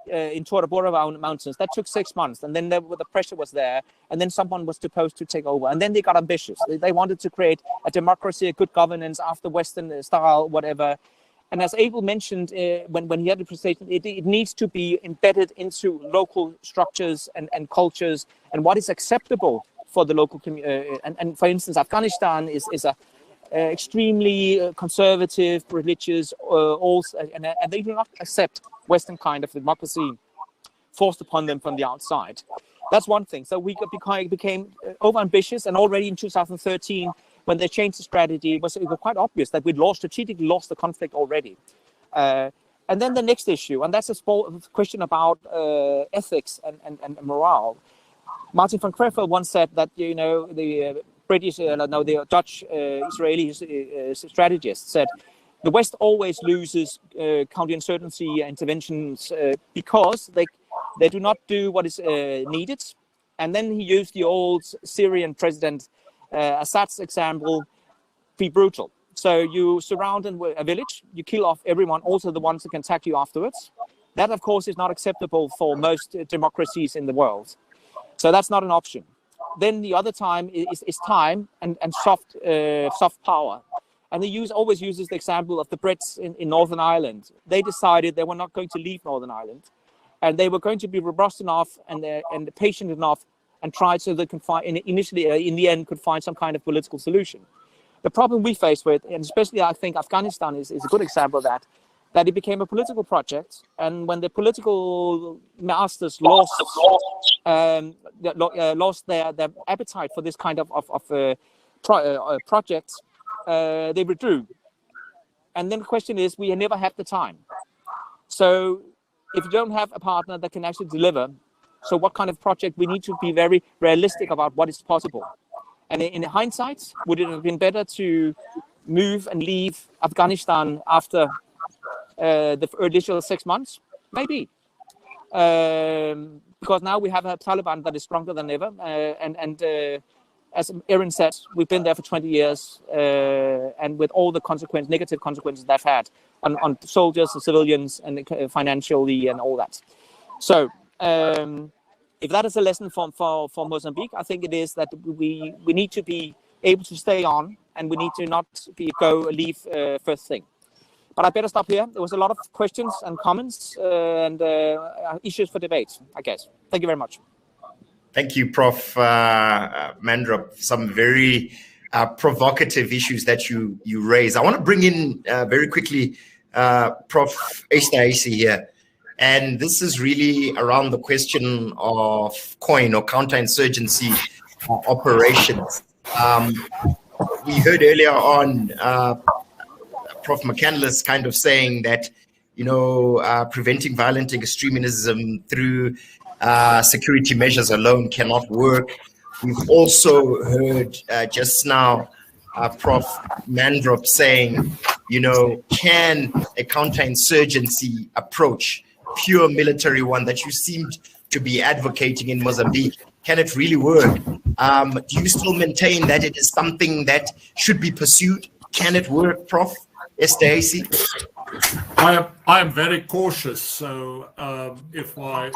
in Tora Bora Mountains. That took 6 months, and then the pressure was there, and then someone was supposed to take over, and then they got ambitious. They wanted to create a democracy, a good governance after Western style, whatever. And as Abel mentioned when he had the presentation, it needs to be embedded into local structures and cultures, and what is acceptable for the local community. And for instance, Afghanistan is a extremely conservative, religious, also, and they do not accept Western kind of democracy forced upon them from the outside. That's one thing. So we became overambitious, and already in 2013, when they changed the strategy, it was quite obvious that we'd strategically lost the conflict already. And then the next issue, and that's a question about ethics and morale. Martin van Crefeld once said that, the British, the Dutch Israeli strategist said, the West always loses counterinsurgency interventions because they do not do what is needed. And then he used the old Syrian president Assad's example, be brutal. So you surround a village, you kill off everyone, also the ones that can attack you afterwards. That, of course, is not acceptable for most democracies in the world. So that's not an option. Then the other time is time and soft power. And they always uses the example of the Brits in Northern Ireland. They decided they were not going to leave Northern Ireland, and they were going to be robust enough and patient enough and tried so they can find, initially, in the end, could find some kind of political solution. The problem we face with, and especially I think Afghanistan is a good example of that it became a political project. And when the political masters lost their appetite for this kind of projects, they withdrew. And then the question is, we never have the time. So if you don't have a partner that can actually deliver, so what kind of project? We need to be very realistic about what is possible. And in hindsight, would it have been better to move and leave Afghanistan after the initial 6 months? Maybe. Because now we have a Taliban that is stronger than ever. And as Erin said, we've been there for 20 years. And with all the negative consequences they've had on soldiers and civilians and financially and all that. So, if that is a lesson for Mozambique, I think it is that we need to be able to stay on, and we need to not leave first thing. But I better stop here. There was a lot of questions and comments and issues for debate, I guess. Thank you very much. Thank you, Prof. Mandrup. Some very provocative issues that you raise. I want to bring in very quickly Prof. Easthuizen here. And this is really around the question of COIN or counterinsurgency operations. We heard earlier on Prof. McCandless kind of saying that, preventing violent extremism through security measures alone cannot work. We've also heard just now Prof. Mandrup saying, can a counterinsurgency approach, pure military one that you seemed to be advocating in Mozambique, Can it really work? Do you still maintain that it is something that should be pursued? Can it work, Prof. Esterhazy? I am very cautious. So if my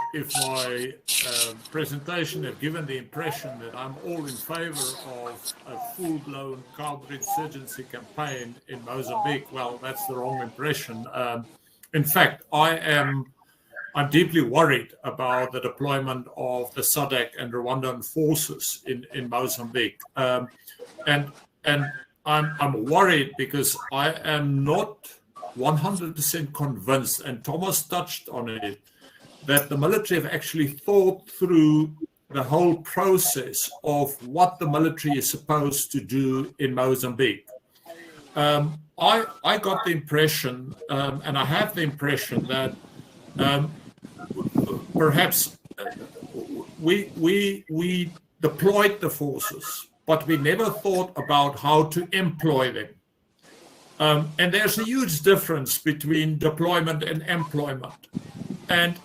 presentation have given the impression that I'm all in favor of a full-blown counterinsurgency campaign in Mozambique, well, that's the wrong impression. In fact, I'm deeply worried about the deployment of the SADC and Rwandan forces in Mozambique, and I'm worried because I am not 100% convinced, and Thomas touched on it, that the military have actually thought through the whole process of what the military is supposed to do in Mozambique. I got the impression, and I have the impression that perhaps we deployed the forces, but we never thought about how to employ them. And there's a huge difference between deployment and employment. And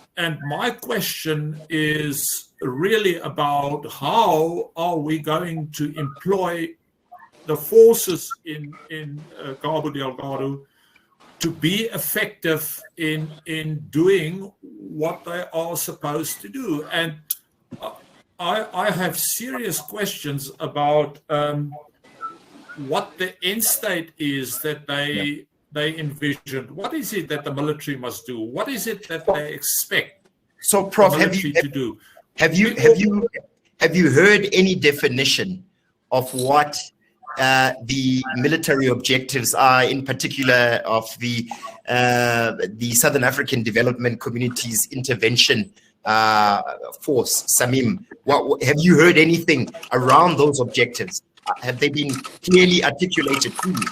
my question is really about how are we going to employ the forces in Cabo Delgado to be effective in doing what they are supposed to do. And I have serious questions about what the end state is that they envisioned. What is it that the military must do? What is it that they expect Prof, the military to do? Have you heard any definition of what the military objectives are, in particular of the Southern African Development Community's intervention force, SAMIM? Have you heard anything around those objectives? Have they been clearly articulated to you?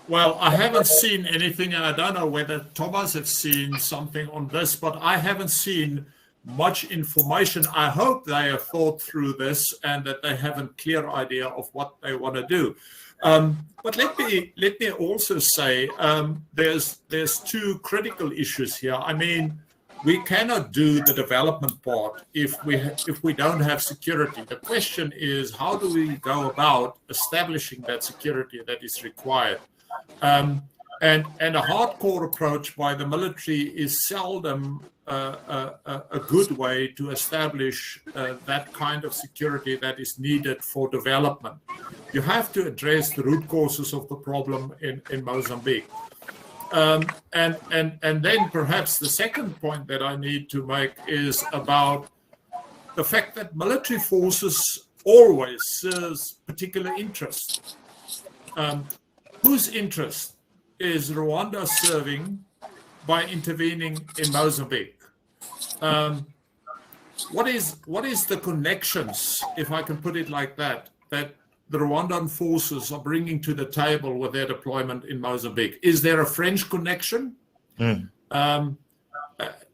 Well, I haven't seen anything, and I don't know whether Thomas has seen something on this, but I haven't seen much information. I hope they have thought through this and that they have a clear idea of what they want to do. But let me also say there's two critical issues here. I mean, we cannot do the development part if we don't have security. The question is, how do we go about establishing that security that is required? And a hardcore approach by the military is seldom a good way to establish that kind of security that is needed for development. You have to address the root causes of the problem in Mozambique. And then perhaps the second point that I need to make is about the fact that military forces always serve particular interests. Whose interest is Rwanda serving by intervening in Mozambique? What is the connections, if I can put it like that the Rwandan forces are bringing to the table with their deployment in Mozambique? Is there a French connection?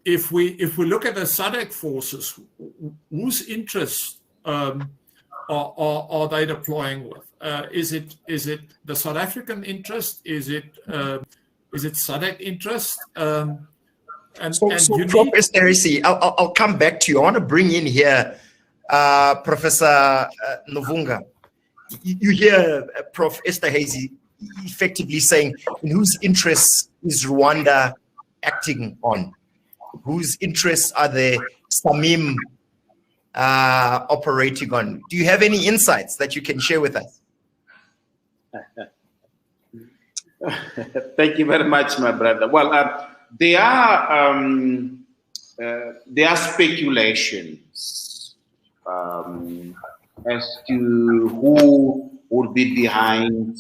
If we look at the SADC forces, whose interests are they deploying with? Is it the South African interest? Is it SADC interest? Prof. Esterhazy, I'll come back to you. I want to bring in here Professor Novunga. You hear Prof. Esterhazy effectively saying, in whose interests is Rwanda acting on? Whose interests are the SAMIM operating on? Do you have any insights that you can share with us? Thank you very much, my brother. Well, there are speculations as to who would be behind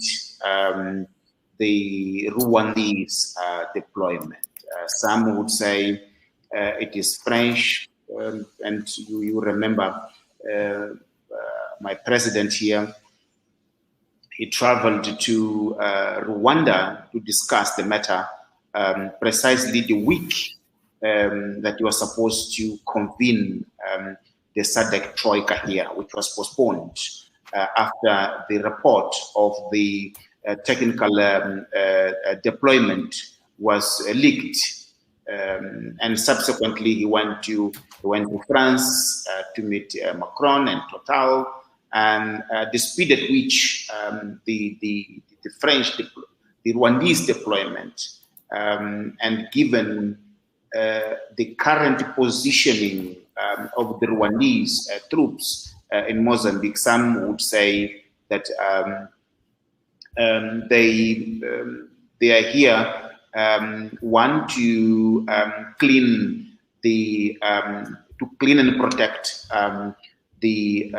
the Rwandese deployment. Some would say it is French, and you remember my president here. He traveled to Rwanda to discuss the matter precisely the week that he was supposed to convene the SADC Troika here, which was postponed after the report of the technical deployment was leaked. And subsequently, he went to France to meet Macron and Total, and the speed at which the French, the Rwandese deployment, and given the current positioning of the Rwandese troops in Mozambique, some would say that they are here. One, to clean and protect the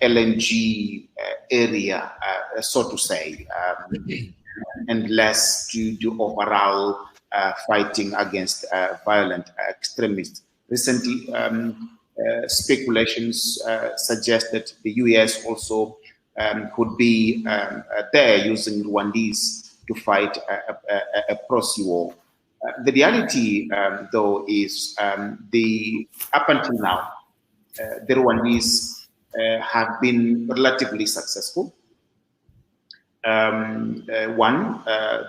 LNG area, so to say, and less to do overall fighting against violent extremists. Recently, speculations suggest that the US also could be there using Rwandese to fight a proxy war. The reality, though, is up until now, the Rwandese have been relatively successful. One,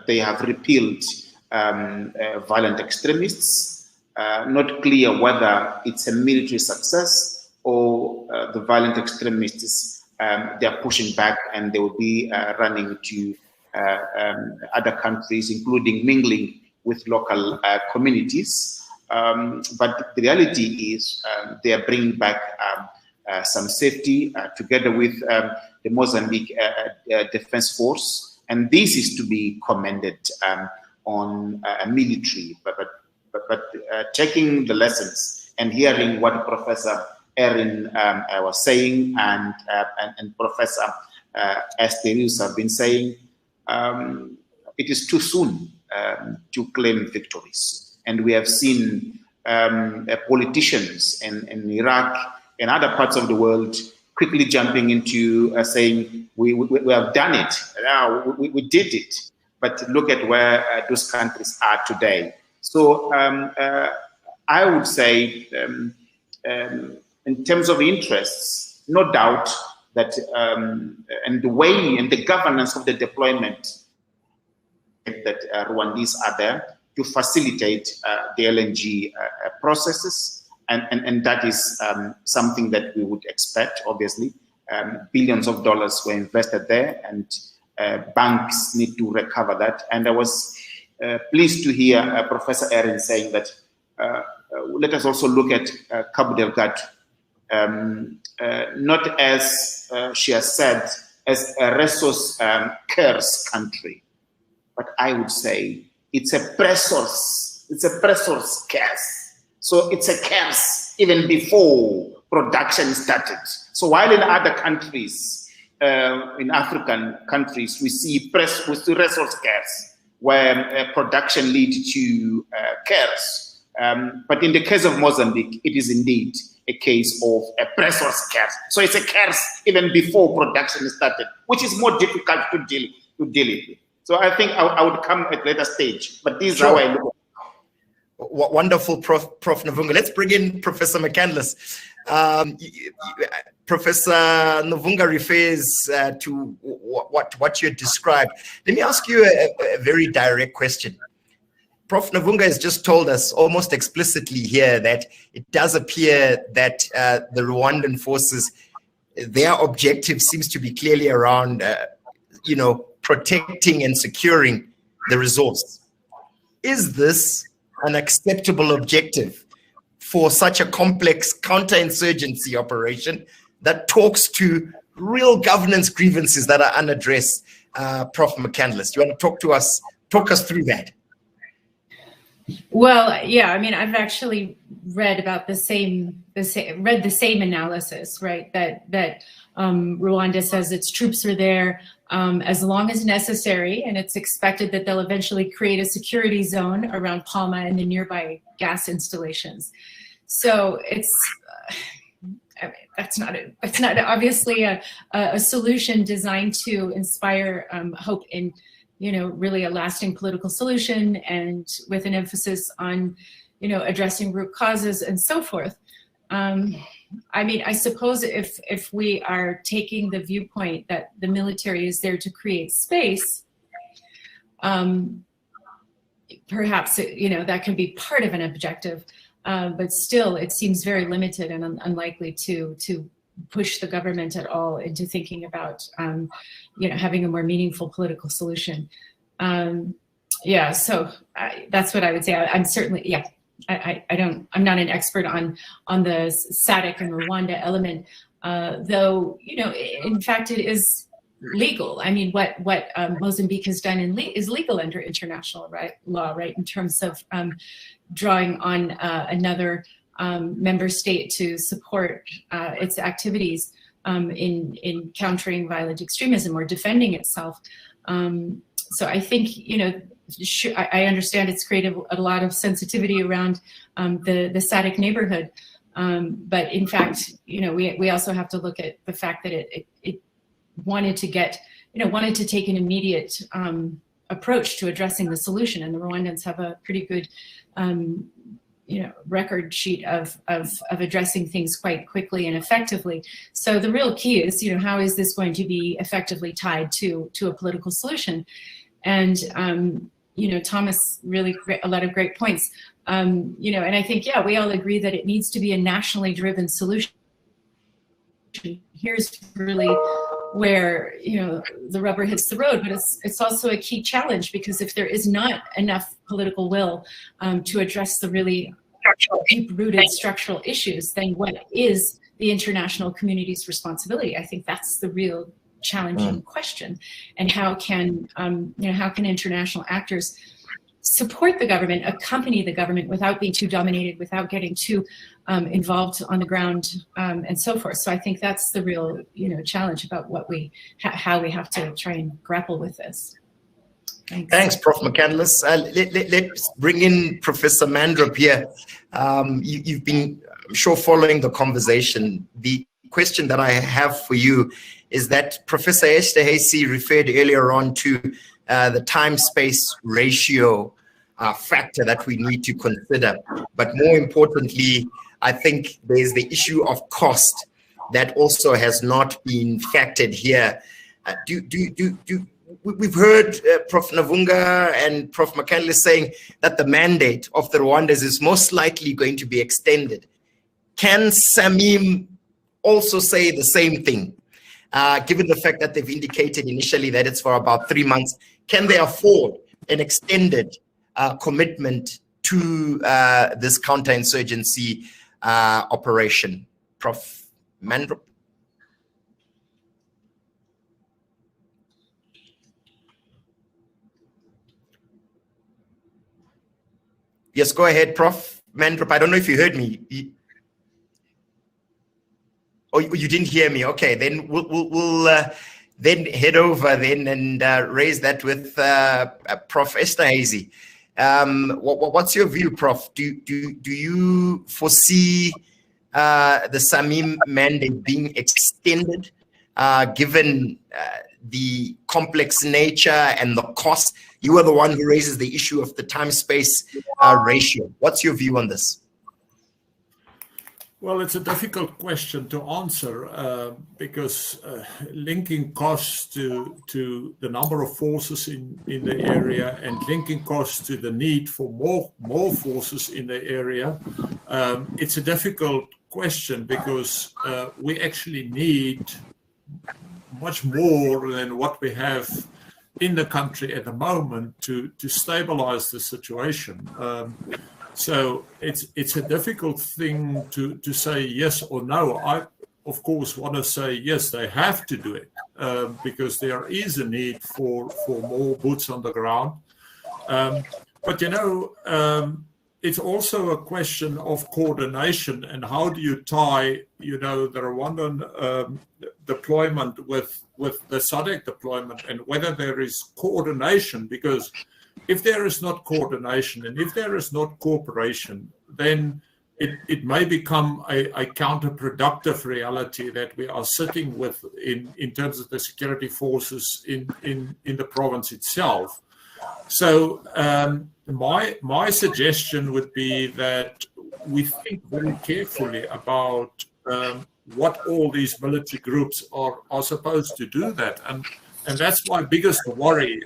they have repelled violent extremists. Not clear whether it's a military success or the violent extremists they are pushing back and they will be running to other countries, including mingling with local communities. But the reality is they are bringing back some safety together with the Mozambique Defense Force. And this is to be commended on military, but taking the lessons and hearing what Professor Erin was saying and Professor Asterius have been saying, it is too soon to claim victories. And we have seen politicians in Iraq and other parts of the world quickly jumping into saying, we have done it, we did it. But look at where those countries are today. So I would say, in terms of interests, no doubt that and the way and the governance of the deployment that Rwandese are there to facilitate the LNG processes, and that is something that we would expect. Obviously, billions of dollars were invested there, and banks need to recover that. And I was pleased to hear Professor Erin saying that let us also look at Cabo Delgado, not as she has said, as a resource curse country, but I would say it's a resource curse. So it's a curse even before production started. So while in other countries, in African countries, we see resource curse, where production leads to curse. But in the case of Mozambique, it is indeed a case of a resource curse. So it's a curse even before production started, which is more difficult to deal with. So I think I would come at a later stage, but this is how I look at it. Wonderful, Prof Navunga. Let's bring in Professor McCandless. Professor Navunga refers to what you described. Let me ask you a very direct question. Prof Navunga has just told us almost explicitly here that it does appear that the Rwandan forces, their objective seems to be clearly around, protecting and securing the resource. Is this an acceptable objective for such a complex counterinsurgency operation that talks to real governance grievances that are unaddressed? Prof McCandless, do you want to talk us through that? Well, yeah, I mean, I've actually read about the same analysis, right? That Rwanda says its troops are there as long as necessary, and it's expected that they'll eventually create a security zone around Palma and the nearby gas installations. So it's, I mean, that's not obviously a solution designed to inspire hope in, really a lasting political solution, and with an emphasis on, addressing root causes and so forth. I mean, I suppose if we are taking the viewpoint that the military is there to create space, perhaps, that can be part of an objective, but still it seems very limited and unlikely to push the government at all into thinking about, having a more meaningful political solution. So that's what I would say. I'm certainly, I'm not an expert on the SADC and Rwanda element, though, in fact, it is legal. I mean, what Mozambique has done is legal under international law, right? In terms of drawing on another member state to support its activities in countering violent extremism or defending itself. So I think, I understand it's created a lot of sensitivity around the SADC neighborhood. But in fact, we also have to look at the fact that it wanted to take an immediate approach to addressing the solution. And the Rwandans have a pretty good, record sheet of addressing things quite quickly and effectively. So the real key is, how is this going to be effectively tied to a political solution? And, Thomas really a lot of great points. And I think, we all agree that it needs to be a nationally driven solution. Here's really where, the rubber hits the road, but it's also a key challenge, because if there is not enough political will to address the really deep-rooted structural issues, then what is the international community's responsibility? I think that's the real challenging question. And how can international actors support the government, accompany the government without being too dominated, without getting too involved on the ground, and so forth. So I think that's the real, challenge about how we have to try and grapple with this. Thanks, Prof. McCandless. Let's bring in Professor Mandrup here. You've been, I'm sure, following the conversation. The question that I have for you is that Professor Esterhazy referred earlier on to the time-space ratio factor that we need to consider. But more importantly, I think there's the issue of cost that also has not been factored here. We've heard Prof. Navunga and Prof. McCandless saying that the mandate of the Rwandans is most likely going to be extended. Can SAMIM also say the same thing? Given the fact that they've indicated initially that it's for about 3 months, can they afford an extended commitment to this counterinsurgency operation? Prof. Mandrup? Yes, go ahead, Prof. Mandrup. I don't know if you heard me. Oh, you didn't hear me. Okay, then we'll then head over then and raise that with Prof. Esterhazy. What's your view, Prof? Do you foresee the SAMIM mandate being extended, given the complex nature and the cost? You are the one who raises the issue of the time-space ratio. What's your view on this? Well, it's a difficult question to answer because linking costs to the number of forces in the area and linking costs to the need for more forces in the area, it's a difficult question because we actually need much more than what we have in the country at the moment to stabilize the situation. So it's a difficult thing to say yes or no. I, of course, want to say yes, they have to do it because there is a need for more boots on the ground. But, it's also a question of coordination and how do you tie, the Rwandan deployment with the SADC deployment and whether there is coordination, because if there is not coordination and if there is not cooperation, then it may become a counterproductive reality that we are sitting with in terms of the security forces in the province itself. So my suggestion would be that we think very carefully about what all these military groups are supposed to do that. And that's my biggest worry,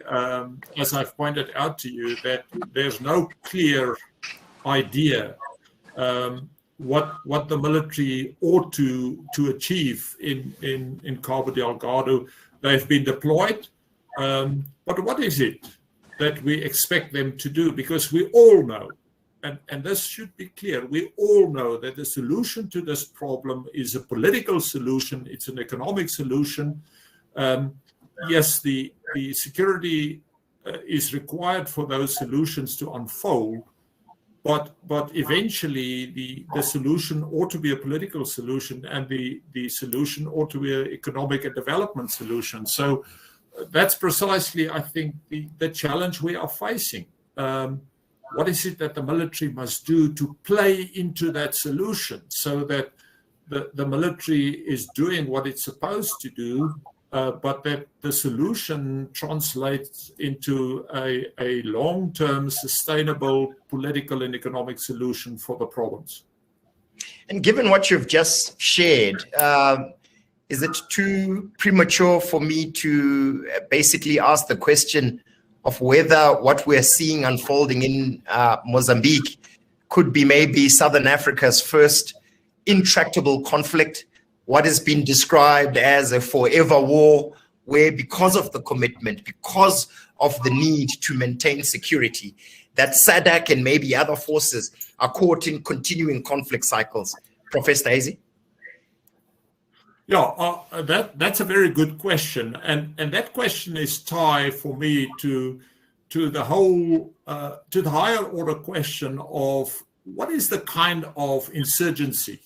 as I've pointed out to you, that there's no clear idea what the military ought to achieve in Cabo Delgado. They've been deployed, but what is it that we expect them to do? Because we all know, and this should be clear, we all know that the solution to this problem is a political solution, it's an economic solution. Yes, the security is required for those solutions to unfold, but eventually the solution ought to be a political solution, and the solution ought to be an economic and development solution. So that's precisely, I think, the challenge we are facing. What is it that the military must do to play into that solution so that the military is doing what it's supposed to do, but that the solution translates into a long-term, sustainable political and economic solution for the province? And given what you've just shared, is it too premature for me to basically ask the question of whether what we're seeing unfolding in Mozambique could be maybe Southern Africa's first intractable conflict, what has been described as a forever war, where because of the commitment, because of the need to maintain security, that SADC and maybe other forces are caught in continuing conflict cycles? Professor Daisy? Yeah, that's a very good question, and that question is tied for me to the whole to the higher order question of what is the kind of insurgency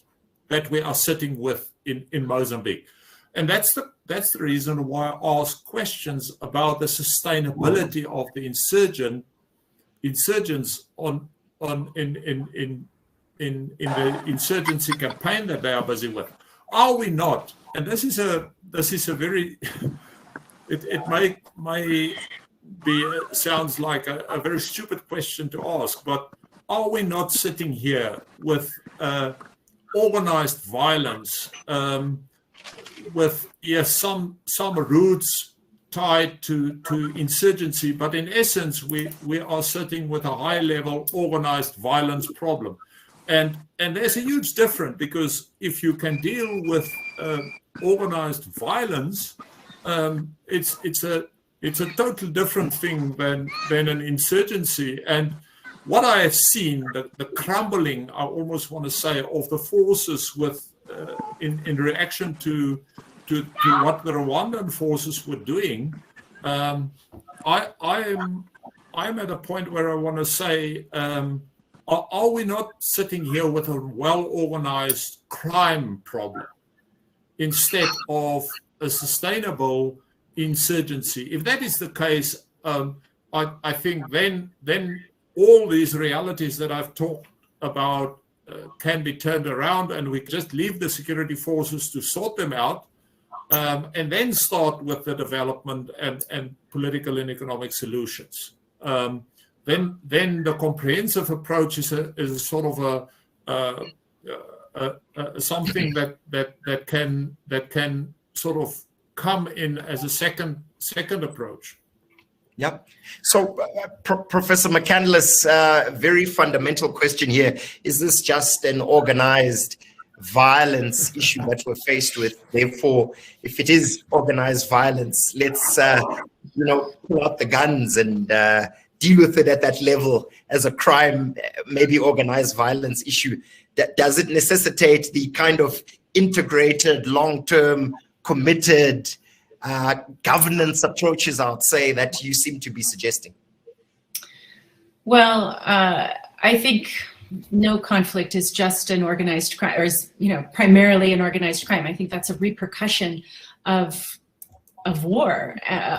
that we are sitting with in Mozambique, and that's the reason why I ask questions about the sustainability of the insurgents in the insurgency campaign that they are busy with. Are we not? And this is a very it may be sounds like a very stupid question to ask, but are we not sitting here with organized violence, with some roots tied to insurgency, but in essence we are sitting with a high level organized violence problem? And there's a huge difference, because if you can deal with organized violence, it's a total different thing than an insurgency. And what I have seen, the crumbling, I almost want to say, of the forces with in reaction to what the Rwandan forces were doing, I'm at a point where I want to say, are we not sitting here with a well-organized crime problem instead of a sustainable insurgency? If that is the case, I think then all these realities that I've talked about can be turned around, and we just leave the security forces to sort them out, and then start with the development and political and economic solutions. Then the comprehensive approach is a sort of something that can sort of come in as a second approach. Yeah. So, Professor McCandless, very fundamental question here: is this just an organized violence issue that we're faced with? Therefore, if it is organized violence, let's pull out the guns and deal with it at that level as a crime, maybe organized violence issue. Does it necessitate the kind of integrated, long-term, committed governance approaches, I would say, that you seem to be suggesting? Well, I think no conflict is just an organized crime, or is primarily an organized crime. I think that's a repercussion of war,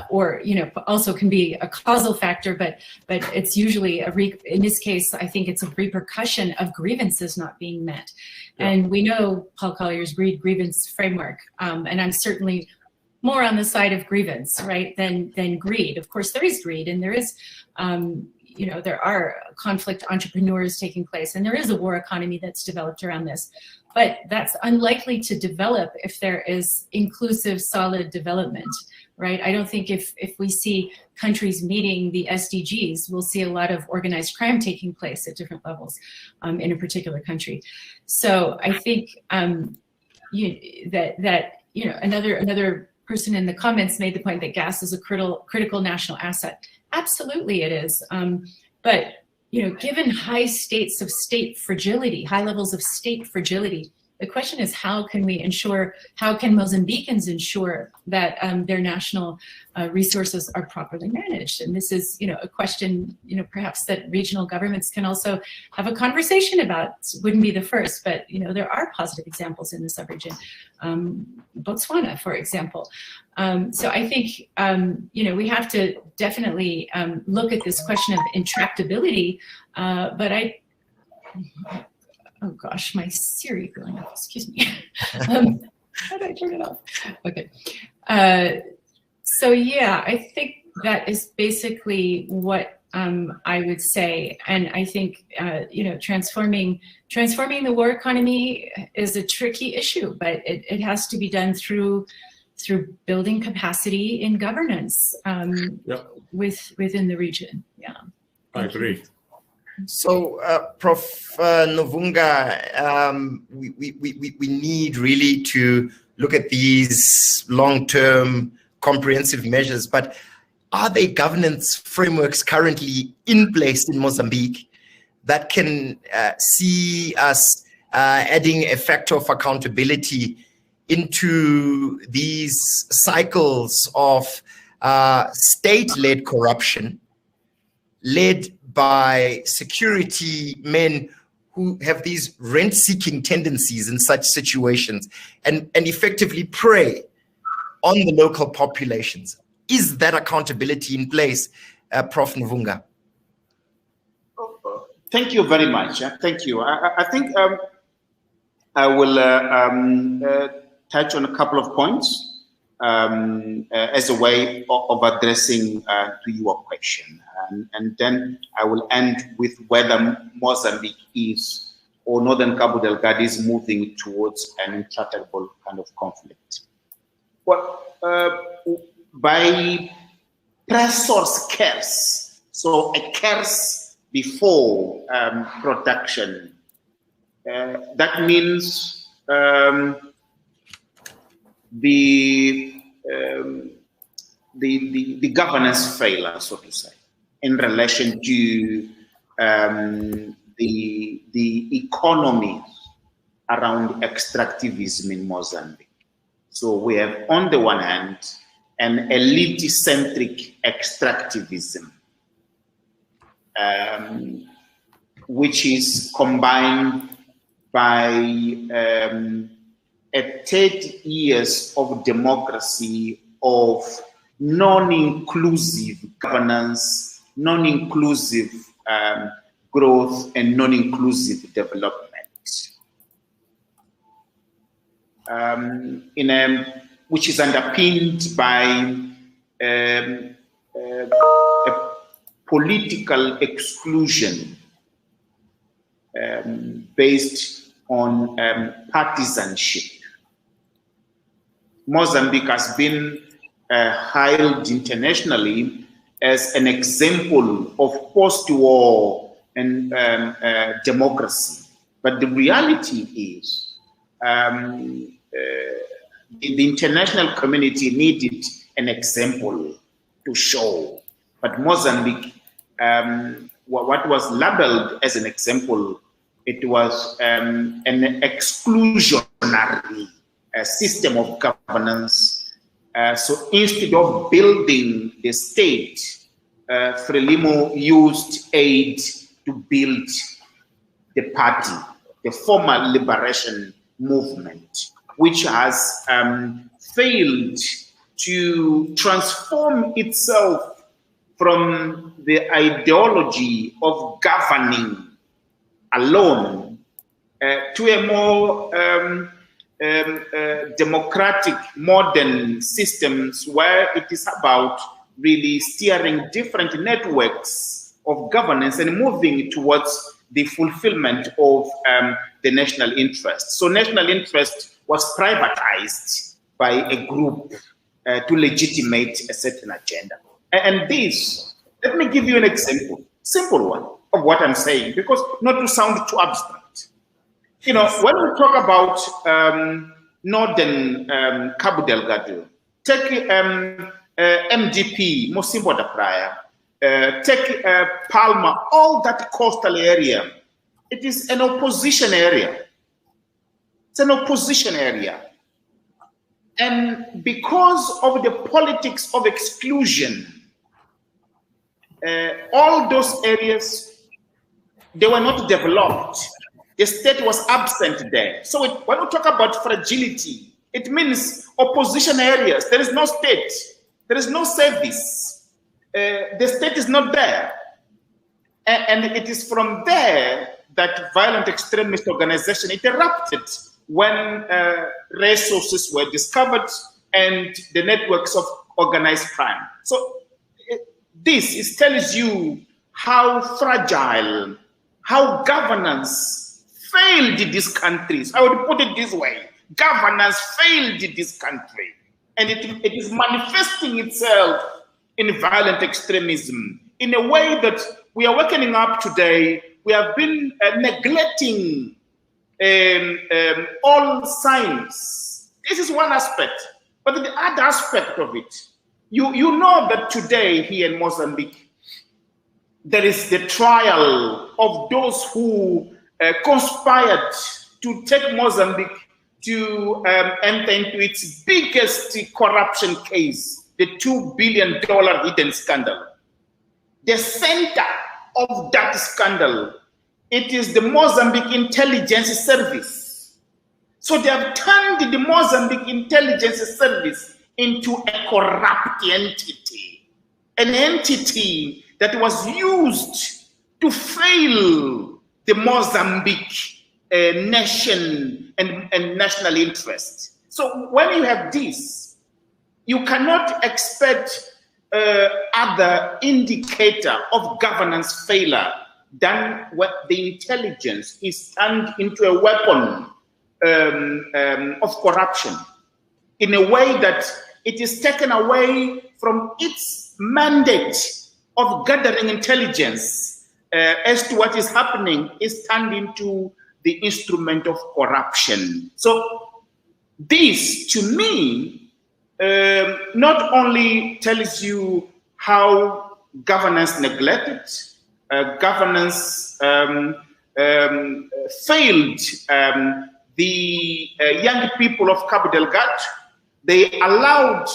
or also can be a causal factor, but it's usually in this case, I think it's a repercussion of grievances not being met. Yeah. And we know Paul Collier's grievance framework, and I'm certainly more on the side of grievance, right, than greed. Of course, there is greed, and there is, there are conflict entrepreneurs taking place, and there is a war economy that's developed around this. but that's unlikely to develop if there is inclusive, solid development, right? I don't think if we see countries meeting the SDGs, we'll see a lot of organized crime taking place at different levels in a particular country. So I think another person in the comments made the point that gas is a critical national asset. Absolutely it is. But given high states of state fragility, high levels of state fragility, the question is how can Mozambicans ensure that their national resources are properly managed? And this is, a question, perhaps that regional governments can also have a conversation about. Wouldn't be the first, but there are positive examples in the sub-region. Botswana, for example. So I think, we have to definitely look at this question of intractability, but oh gosh, my Siri going off, excuse me. How did I turn it off? Okay. So yeah, I think that is basically what I would say. And I think, transforming the war economy is a tricky issue, but it has to be done through building capacity in governance within the region. Yeah. I agree. So, Prof. Novunga, we need really to look at these long-term comprehensive measures, but are there governance frameworks currently in place in Mozambique that can see us adding a factor of accountability into these cycles of state-led corruption, led by security men who have these rent-seeking tendencies in such situations and effectively prey on the local populations? Is that accountability in place, Prof. Novunga? Thank you very much. Thank you. I think I will touch on a couple of points as a way of addressing to your question. And then I will end with whether Mozambique is, or northern Cabo Delgado is moving towards an intractable kind of conflict. Well, by pressure scarce, so a curse before production, that means the governance failure, so to say, in relation to the economies around extractivism in Mozambique. So we have, on the one hand, an elite-centric extractivism, which is combined by 30 years of democracy, of non-inclusive governance, non-inclusive growth, and non-inclusive development. Which is underpinned by a political exclusion based on partisanship. Mozambique has been hailed internationally as an example of post-war and democracy. But the reality is the international community needed an example to show. But Mozambique, what was labeled as an example, it was an exclusionary system of governance. So instead of building the state, Frelimo used aid to build the party, the former liberation movement, which has failed to transform itself from the ideology of governing alone to a more democratic, modern systems where it is about really steering different networks of governance and moving towards the fulfillment of the national interest. So national interest was privatized by a group to legitimate a certain agenda. And this, let me give you an example, simple one of what I'm saying, because not to sound too abstract. You know, when we talk about northern Cabo Delgado, take MDP, Mosimbo da Praia, take Palma, all that coastal area, it is an opposition area. It's an opposition area. And because of the politics of exclusion, all those areas, they were not developed. The state was absent there. So when we talk about fragility, it means opposition areas. There is no state. There is no service. The state is not there. And it is from there that violent extremist organization erupted when resources were discovered and the networks of organized crime. So this tells you how fragile, how governance failed these countries. I would put it this way: governance failed this country, and it is manifesting itself in violent extremism in a way that we are waking up today. We have been neglecting all signs. This is one aspect, but the other aspect of it, you know that today here in Mozambique, there is the trial of those who conspired to take Mozambique to enter into its biggest corruption case, the $2 billion hidden scandal. The center of that scandal, it is the Mozambique Intelligence Service. So they have turned the Mozambique Intelligence Service into a corrupt entity, an entity that was used to fail the Mozambique nation and national interest. So when you have this, you cannot expect other indicator of governance failure than what the intelligence is turned into a weapon of corruption, in a way that it is taken away from its mandate of gathering intelligence as to what is happening, is turned into the instrument of corruption. So this, to me, not only tells you how governance neglected, governance failed the young people of Cabo Delgado. They allowed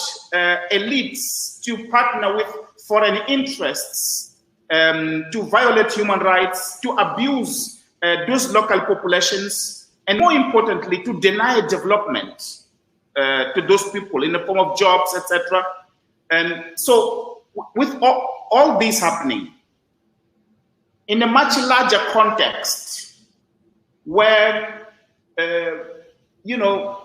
elites to partner with foreign interests to violate human rights, to abuse those local populations, and more importantly, to deny development to those people in the form of jobs, etc. And so with all this happening, in a much larger context, where, you know,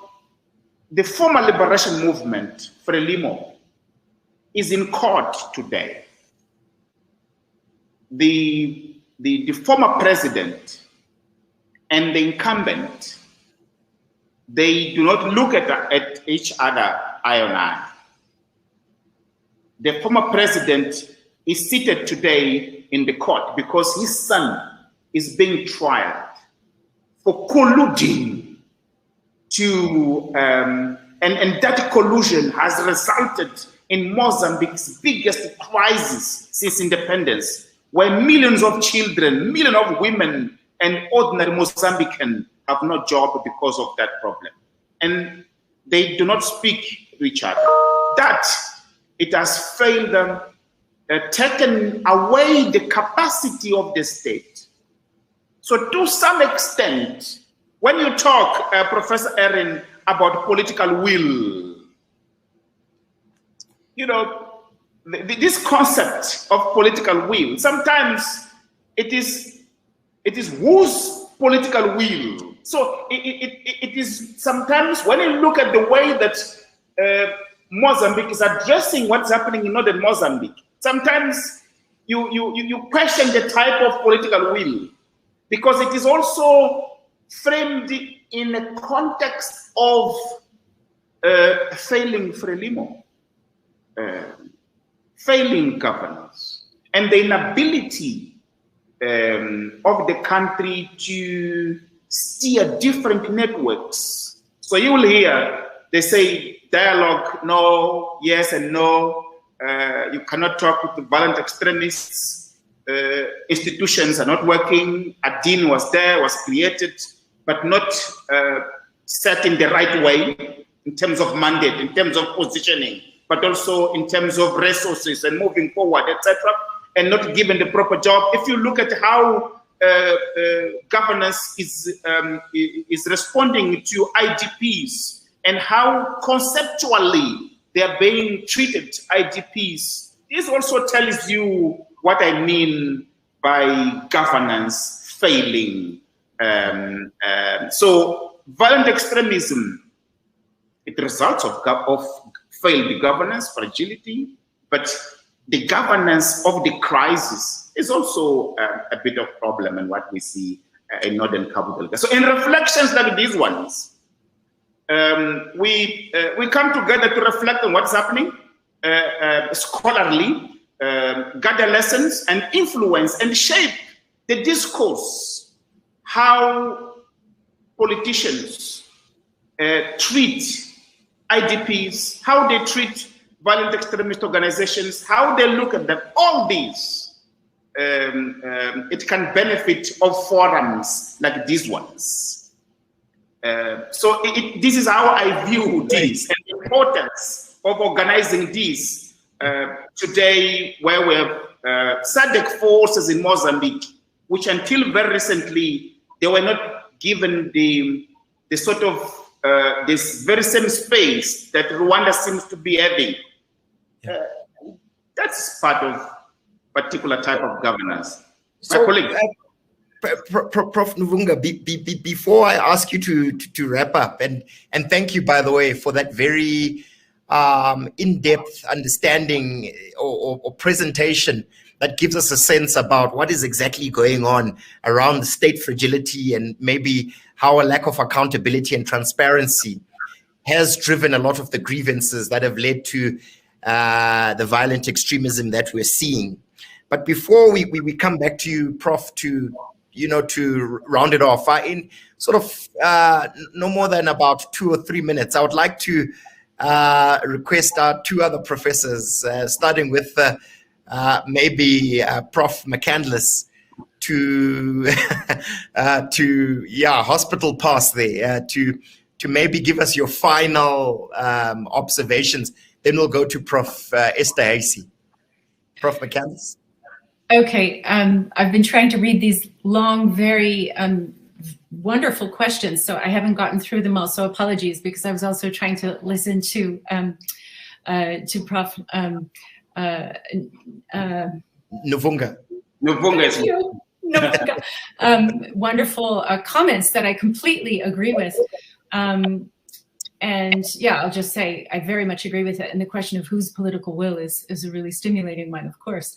the former liberation movement, Frelimo, is in court today. The former president and the incumbent, they do not look at each other eye on eye. The former president is seated today in the court because his son is being tried for colluding to, and that collusion has resulted in Mozambique's biggest crisis since independence, where millions of children, millions of women, and ordinary Mozambicans have no job because of that problem. And they do not speak to each other. That, it has failed them, taken away the capacity of the state. So to some extent, when you talk, Professor Erin, about political will, you know, this concept of political will, sometimes it is whose political will. So it is sometimes, when you look at the way that Mozambique is addressing what's happening in northern Mozambique, sometimes you question the type of political will, because it is also framed in a context of failing Frelimo, failing governance, and the inability of the country to steer different networks. So you will hear, they say dialogue, no, yes and no. You cannot talk with the violent extremists. Institutions are not working. A dean was there, was created, but not set in the right way in terms of mandate, in terms of positioning, but also in terms of resources and moving forward, etc., and not given the proper job. If you look at how governance is responding to IDPs and how conceptually they are being treated, IDPs, this also tells you what I mean by governance failing. So violent extremism, it results of failed governance, fragility, but the governance of the crisis is also a bit of problem in what we see in northern Cabo Delgado. So in reflections like these ones, we come together to reflect on what's happening, scholarly, gather lessons and influence and shape the discourse, how politicians treat IDPs, how they treat violent extremist organizations, how they look at them. All these, it can benefit of forums like these ones. So this is how I view this and the importance of organizing this today, where we have SADC forces in Mozambique, which until very recently, they were not given the sort of this very same space that Rwanda seems to be having. That's part of particular type of governance. So, Prof. Nuvunga, before I ask you to wrap up, and thank you, by the way, for that very in-depth understanding or presentation that gives us a sense about what is exactly going on around the state fragility and maybe how a lack of accountability and transparency has driven a lot of the grievances that have led to the violent extremism that we're seeing. But before we come back to you, Prof, to round it off, in sort of no more than about 2 or 3 minutes, I would like to request our 2 other professors, starting with maybe Prof McCandless, to hospital pass there, to maybe give us your final observations. Then we'll go to Prof Esterhuis. Prof McCandless. Okay, I've been trying to read these long, very wonderful questions, so I haven't gotten through them all, so apologies, because I was also trying to listen to Prof. Nuvunga. Wonderful comments that I completely agree with. And yeah, I'll just say I very much agree with it. And the question of whose political will is a really stimulating one, of course.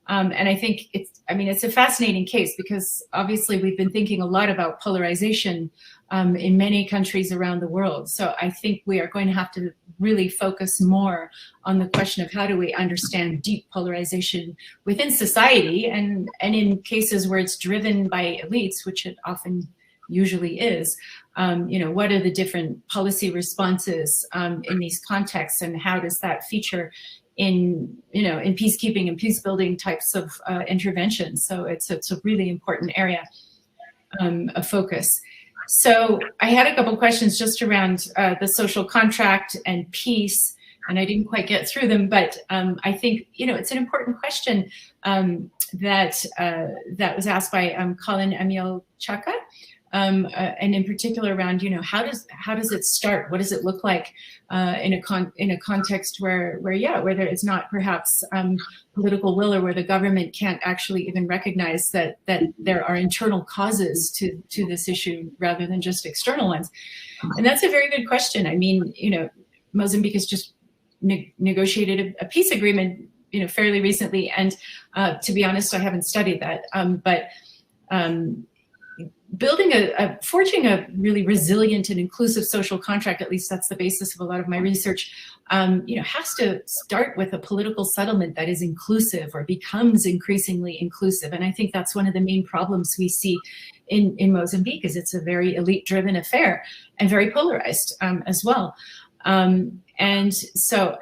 And I think it's a fascinating case because obviously we've been thinking a lot about polarization in many countries around the world. So I think we are going to have to really focus more on the question of how do we understand deep polarization within society, and in cases where it's driven by elites, which it often usually is, what are the different policy responses in these contexts, and how does that feature in peacekeeping and peace building types of interventions? So it's a really important area of focus. So I had a couple questions just around the social contract and peace, and I didn't quite get through them, but I think it's an important question that was asked by Colin Emil Chaka. And in particular around, how does it start? What does it look like in a context where there is not perhaps political will, or where the government can't actually even recognize that there are internal causes to this issue rather than just external ones? And that's a very good question. I mean, Mozambique has just negotiated a peace agreement, fairly recently, and to be honest, I haven't studied that, but forging a really resilient and inclusive social contract, at least that's the basis of a lot of my research, has to start with a political settlement that is inclusive or becomes increasingly inclusive. And I think that's one of the main problems we see in Mozambique, is it's a very elite-driven affair and very polarized as well. And so,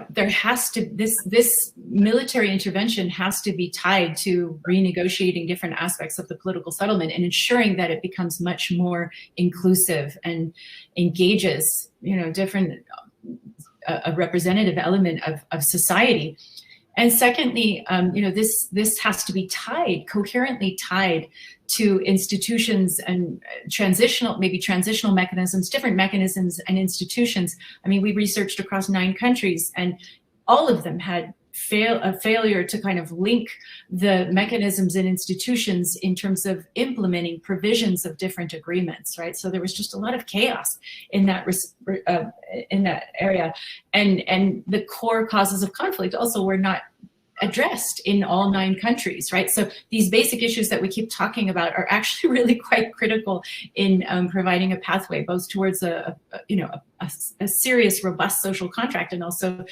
there has to, this military intervention has to be tied to renegotiating different aspects of the political settlement and ensuring that it becomes much more inclusive and engages, different, a representative element of society. And secondly, this has to be coherently tied to institutions and transitional mechanisms, different mechanisms and institutions. I mean, we researched across 9 countries, and all of them had a failure to kind of link the mechanisms and institutions in terms of implementing provisions of different agreements, right? So there was just a lot of chaos in that area, and the core causes of conflict also were not addressed in all 9 countries, right? So these basic issues that we keep talking about are actually really quite critical in providing a pathway both towards a serious, robust social contract and also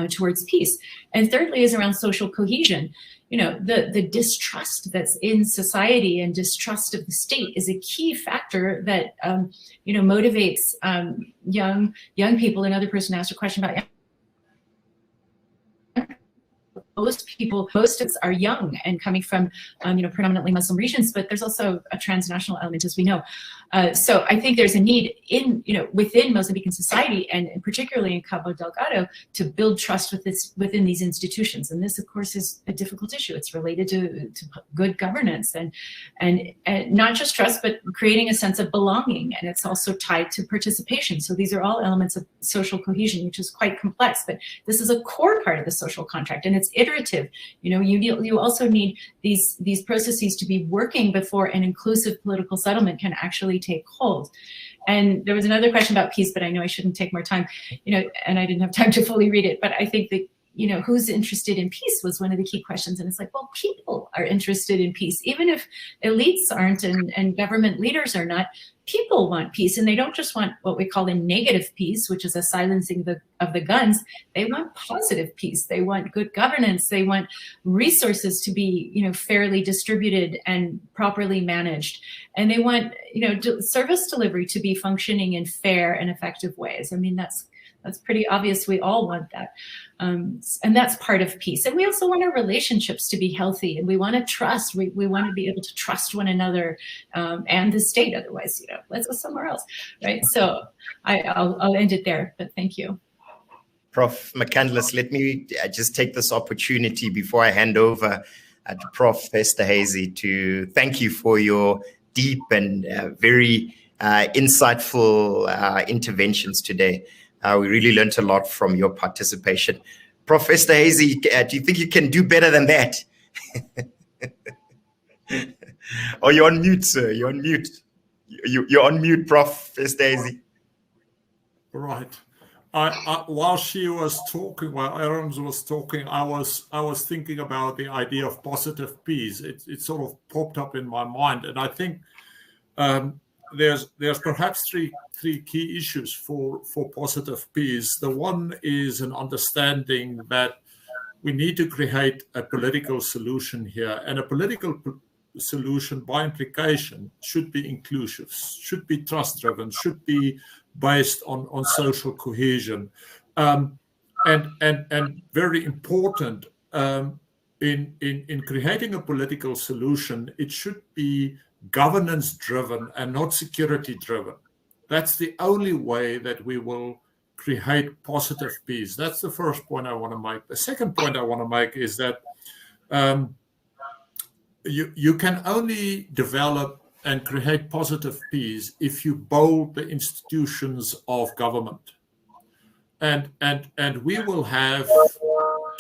towards peace. And thirdly is around social cohesion. The distrust that's in society and distrust of the state is a key factor that motivates young people. Another person asked a question about most of us are young and coming from, predominantly Muslim regions, but there's also a transnational element, as we know. So I think there's a need within Mozambican society, and particularly in Cabo Delgado, to build trust within these institutions. And this, of course, is a difficult issue. It's related to good governance and not just trust, but creating a sense of belonging. And it's also tied to participation. So these are all elements of social cohesion, which is quite complex, but this is a core part of the social contract, and it's iterative. You also need these processes to be working before an inclusive political settlement can actually take hold. And there was another question about peace, but I know I shouldn't take more time, and I didn't have time to fully read it, but I think that, who's interested in peace was one of the key questions. And it's like, well, people are interested in peace, even if elites aren't and government leaders are not. People want peace, and they don't just want what we call a negative peace, which is a silencing of the guns. They want positive peace. They want good governance. They want resources to be, fairly distributed and properly managed. And they want, service delivery to be functioning in fair and effective ways. I mean, that's pretty obvious. We all want that. And that's part of peace. And we also want our relationships to be healthy, and we want to trust. We want to be able to trust one another and the state. Otherwise, let's go somewhere else, right? So I'll end it there, but thank you. Prof. McCandless, let me just take this opportunity before I hand over to Prof. Esterhazy to thank you for your deep and very insightful interventions today. We really learned a lot from your participation. Prof. Esterhazy, do you think you can do better than that? Oh, you're on mute, sir. You're on mute. You're on mute, Prof. Esterhazy. Right. While she was talking, while Aaron was talking, I was thinking about the idea of positive peace. It sort of popped up in my mind, and I think there's perhaps three key issues for positive peace. The one is an understanding that we need to create a political solution here, and a political solution by implication should be inclusive, should be trust-driven, should be based on social cohesion, and very important in creating a political solution, it should be governance-driven and not security-driven. That's the only way that we will create positive peace. That's the first point I want to make. The second point I want to make is that you can only develop and create positive peace if you build the institutions of government. And we will have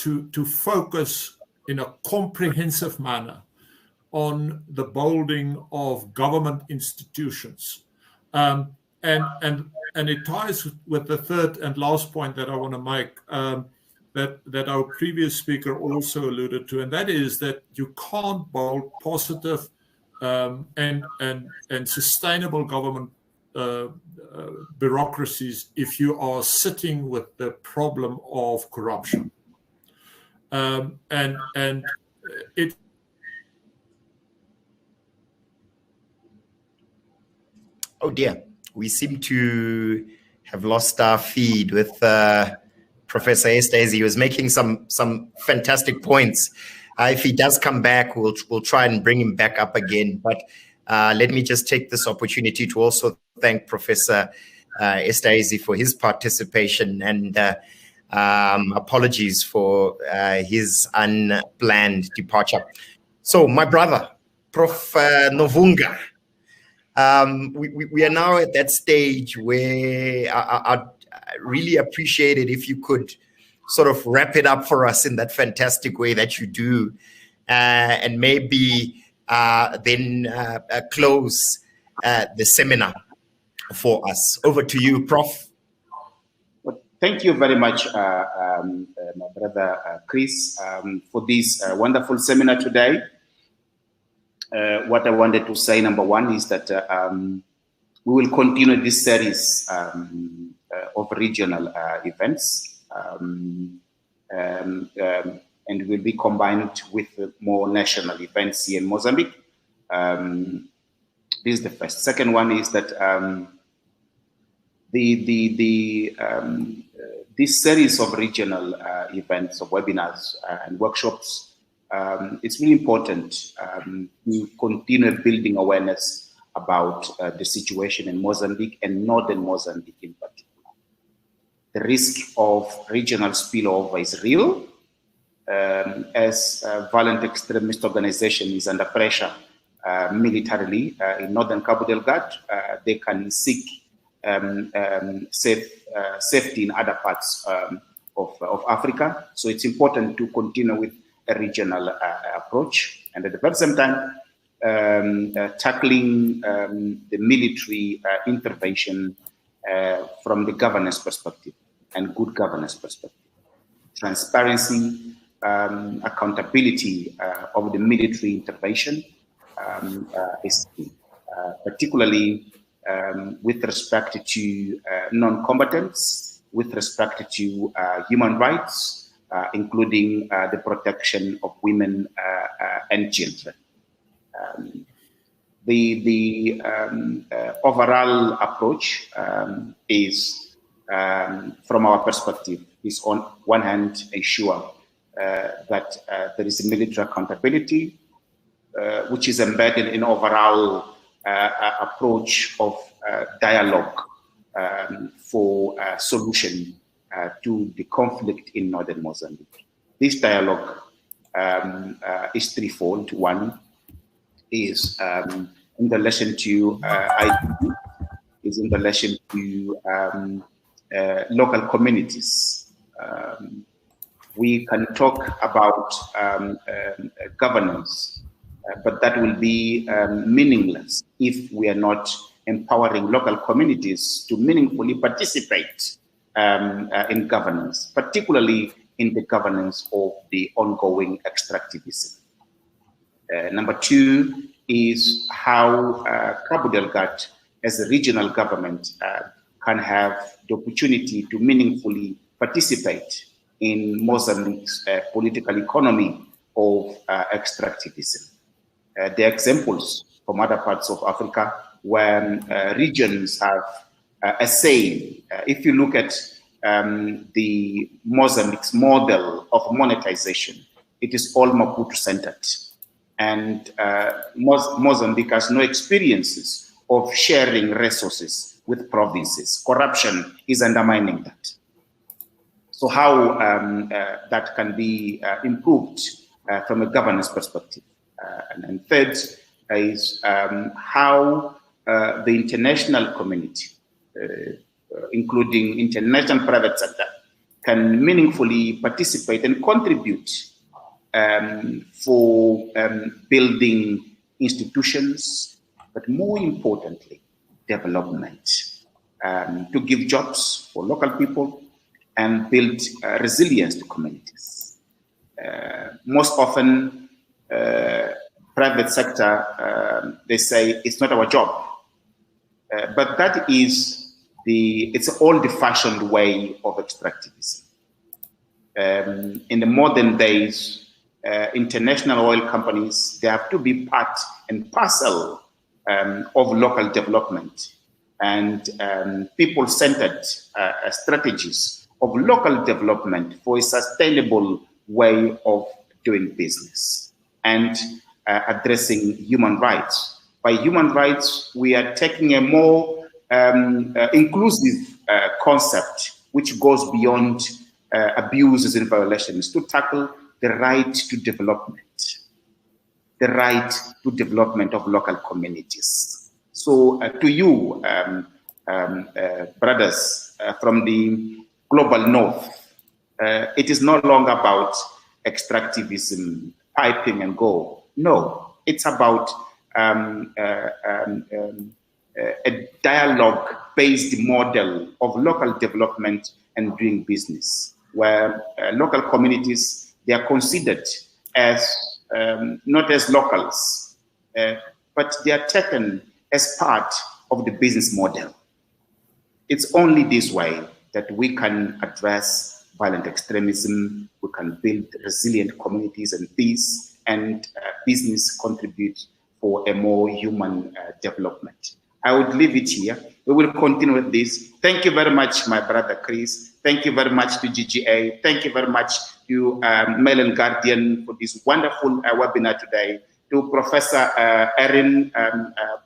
to focus in a comprehensive manner on the building of government institutions. And it ties with the third and last point that I want to make, that our previous speaker also alluded to, and that is that you can't build positive and sustainable government bureaucracies if you are sitting with the problem of corruption. And it. Oh dear, we seem to have lost our feed with Professor Estes. He was making some fantastic points. If he does come back, we'll try and bring him back up again. But let me just take this opportunity to also thank Professor Estes for his participation, and apologies for his unplanned departure. So my brother, Prof. Novunga, we are now at that stage where I'd really appreciate it if you could sort of wrap it up for us in that fantastic way that you do, and maybe then close the seminar for us. Over to you, Prof. Well, thank you very much, my brother Chris, for this wonderful seminar today. What I wanted to say, number one, is that we will continue this series of regional events, and will be combined with more national events here in Mozambique. This is the first. Second one is that this series of regional events, of webinars and workshops, it's really important to continue building awareness about the situation in Mozambique and northern Mozambique in particular. The risk of regional spillover is real, as violent extremist organization is under pressure militarily in northern Cabo Delgado. They can seek safety in other parts of Africa. So it's important to continue with a regional approach, and at the very same time tackling the military intervention from the governance perspective and good governance perspective. Transparency, accountability of the military intervention is key, particularly with respect to non-combatants, with respect to human rights, including the protection of women and children. The overall approach is, from our perspective, is on one hand ensure that there is a military accountability, which is embedded in overall approach of dialogue for solution to the conflict in northern Mozambique. This dialogue is threefold. One is in relation to IDP, is in relation to local communities. We can talk about governance, but that will be meaningless if we are not empowering local communities to meaningfully participate in governance, particularly in the governance of the ongoing extractivism. Number two is how Cabo Delgado, as a regional government, can have the opportunity to meaningfully participate in Mozambique's political economy of extractivism. There are examples from other parts of Africa where regions have a say. If you look at the Mozambique's model of monetization, it is all Maputo-centered. And Mozambique has no experiences of sharing resources with provinces. Corruption is undermining that. So how that can be improved from a governance perspective. And third is how the international community, including international private sector, can meaningfully participate and contribute for building institutions, but more importantly, development, to give jobs for local people and build resilience to communities. Most often, private sector, they say it's not our job. But that is it's an old-fashioned way of extractivism. In the modern days, international oil companies, they have to be part and parcel of local development and people-centered strategies of local development for a sustainable way of doing business and addressing human rights. By human rights, we are taking a more inclusive concept which goes beyond abuses and violations to tackle the right to development, the right to development of local communities. So to you, brothers from the global north, it is no longer about extractivism, piping and go. No, it's about a dialogue-based model of local development and doing business, where local communities, they are considered as not as locals, but they are taken as part of the business model. It's only this way that we can address violent extremism, we can build resilient communities and peace, and business contribute for a more human development. I would leave it here. We will continue with this. Thank you very much, my brother Chris. Thank you very much to GGA. Thank you very much to Mail and Guardian for this wonderful webinar today. To Professor Erin,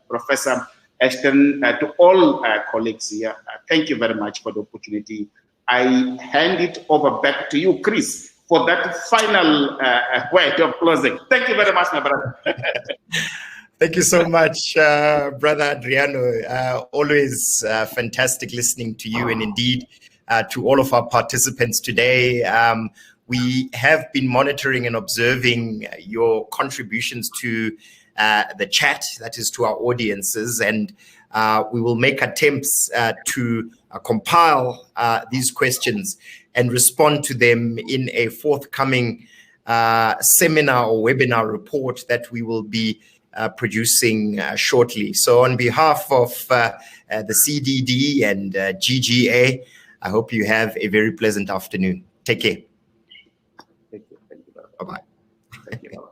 Professor Ashton, to all colleagues here. Thank you very much for the opportunity. I hand it over back to you, Chris, for that final word of closing. Thank you very much, my brother. Thank you so much, Brother Adriano. Always fantastic listening to you, and indeed to all of our participants today. We have been monitoring and observing your contributions to the chat, that is to our audiences, and we will make attempts to compile these questions and respond to them in a forthcoming seminar or webinar report that we will be producing shortly. So on behalf of the CDD and GGA, I hope you have a very pleasant afternoon. Take care. Thank you. Bye-bye. Thank you.